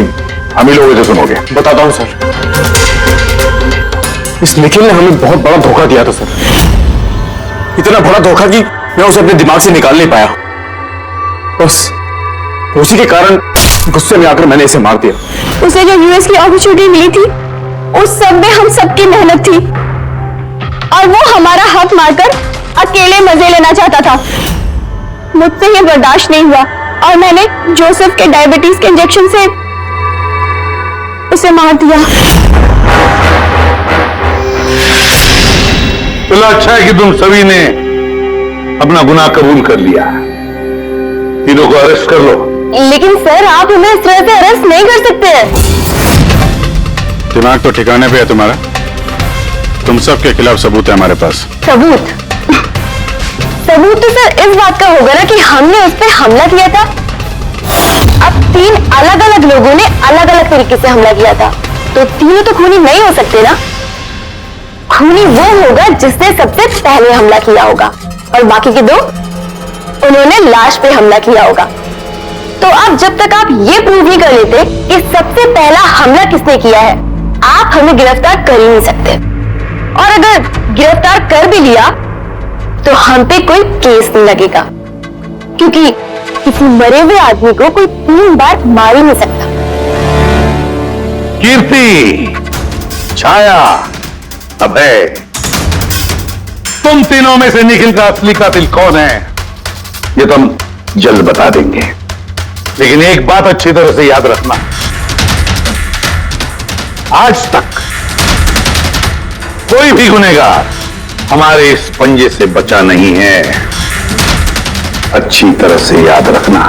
हम ही लोगों से सुनोगे? बताता हूं सर। इस निखिल ने हमें बहुत बड़ा धोखा दिया था सर, इतना बड़ा धोखा कि मैं उसे अपने दिमाग से निकाल नहीं पाया। बस उसी के कारण गुस्से में आकर मैंने इसे मार दिया। उसे जो यूएस की अपॉर्चुनिटी मिली थी, उस सब में हम सबकी मेहनत थी, और वो हमारा हक मारकर अकेले मजे लेना चाहता था। मुझसे ये बर्दाश्त नहीं हुआ और मैंने जोसेफ के डायबिटीज के इंजेक्शन से उसे मार दिया। चलो अच्छा है कि तुम सभी ने अपना गुनाह कबूल कर लिया। तीनों को अरेस्ट कर लो। लेकिन सर आप हमें इस तरह से अरेस्ट नहीं कर सकते हैं। दिमाग तो ठिकाने पे है तुम्हारा। तुम सबके खिलाफ सबूत है हमारे पास। सबूत? सबूत तो सर इस बात का होगा ना कि हमने उस पर हमला किया था। अब 3 अलग अलग लोगों ने अलग अलग तरीके से हमला किया था, तो तीनों तो खूनी नहीं हो सकते ना। खूनी वो होगा जिसने सबसे पहले हमला किया होगा, और बाकी के 2 उन्होंने लाश पे हमला किया होगा। तो अब जब तक आप ये प्रूव नहीं कर लेते कि सबसे पहला हमला किसने किया है, आप हमें गिरफ्तार कर ही नहीं सकते। और अगर गिरफ्तार कर भी लिया तो हम पे कोई केस नहीं लगेगा, क्योंकि किसी मरे हुए आदमी को कोई 3 बार मार ही नहीं सकता। कीर्ति, छाया, अभय, तुम तीनों में से निखिल का असली कातिल कौन है ये तो हम जल्द बता देंगे, लेकिन एक बात अच्छी तरह से याद रखना, आज तक कोई भी गुनहगार हमारे इस पंजे से बचा नहीं है। अच्छी तरह से याद रखना।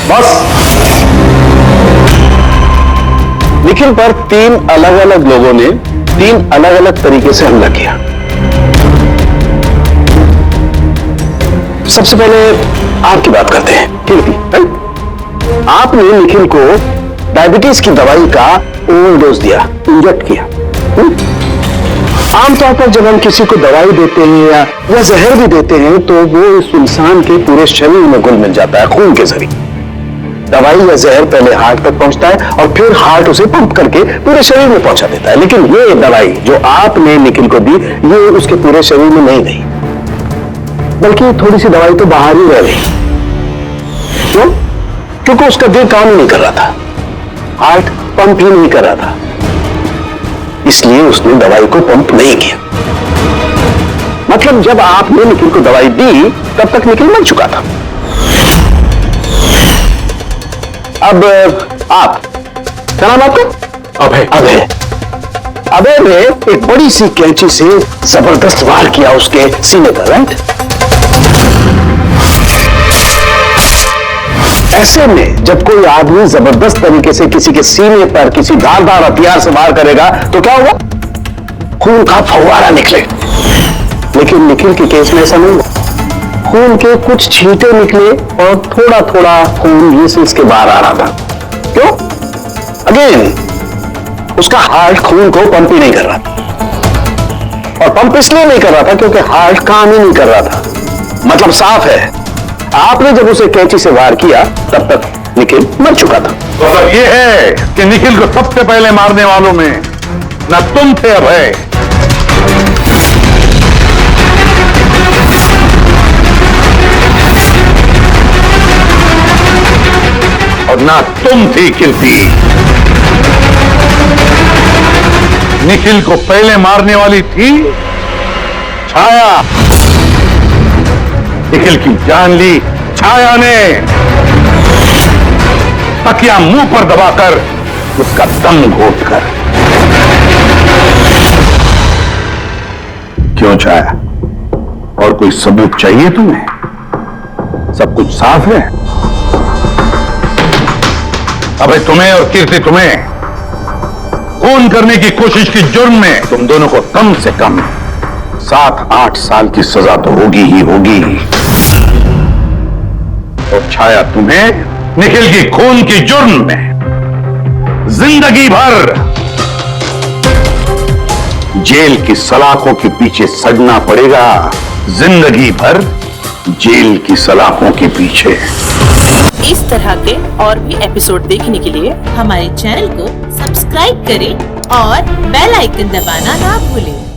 बस निखिल पर 3 अलग अलग लोगों ने 3 अलग अलग तरीके से हमला किया। सबसे पहले आपकी बात करते हैं, कीर्ति। आपने निखिल को डायबिटीज की दवाई का ओवरडोज दिया, इंजेक्ट किया। आमतौर पर जब हम किसी को दवाई देते हैं या जहर भी देते हैं तो वो इस इंसान के पूरे शरीर में घुल मिल जाता है खून के जरिए। दवाई या जहर पहले हार्ट तक पहुंचता है और फिर हार्ट उसे पंप करके पूरे शरीर में पहुंचा देता है। लेकिन ये दवाई जो आपने निखिल को दी, ये उसके पूरे शरीर में नहीं गई, बल्कि थोड़ी सी दवाई तो बाहर ही रह गई। क्यों? क्योंकि उसका दिल काम नहीं कर रहा था, हार्ट पंप ही नहीं कर रहा था, इसलिए उसने दवाई को पंप नहीं किया। मतलब जब आपने निखिल को दवाई दी तब तक निखिल मर चुका था। अब आप, क्या नाम आपका? अभय। अभय। अभय ने एक बड़ी सी कैंची से जबरदस्त वार किया उसके सीने पर, राइट? ऐसे में जब कोई आदमी जबरदस्त तरीके से किसी के सीने पर किसी धारदार हथियार से वार करेगा तो क्या होगा? खून का फव्वारा निकले। लेकिन निखिल के केस में ऐसा नहीं हुआ। खून के कुछ छींटे निकले और थोड़ा थोड़ा खून वीसल्स के बाहर आ रहा था। क्यों? अगेन उसका हार्ट खून को पंप ही नहीं कर रहा था, और पंप इसलिए नहीं कर रहा था क्योंकि हार्ट काम ही नहीं कर रहा था। मतलब साफ है, आपने जब उसे कैंची से वार किया तब तक निखिल मर चुका था। मतलब ये है कि निखिल को सबसे पहले मारने वालों में न तुम थे अभय, और ना तुम थी कीर्ति। निखिल को पहले मारने वाली थी छाया। निखिल की जान ली छाया ने, तकिया मुंह पर दबाकर उसका दम घोटकर। क्यों छाया, और कोई सबूत चाहिए तुम्हें? सब कुछ साफ है। अबे तुम्हें और कीर्ति, तुम्हें खून करने की कोशिश की जुर्म में तुम दोनों को कम से कम 7-8 साल की सजा तो होगी ही होगी। और छाया, तुम्हें निखिल की खून की जुर्म में जिंदगी भर जेल की सलाखों के पीछे सड़ना पड़ेगा। जिंदगी भर जेल की सलाखों के पीछे। इस तरह के और भी एपिसोड देखने के लिए हमारे चैनल को सब्सक्राइब करें और बेल आइकन दबाना ना भूलें।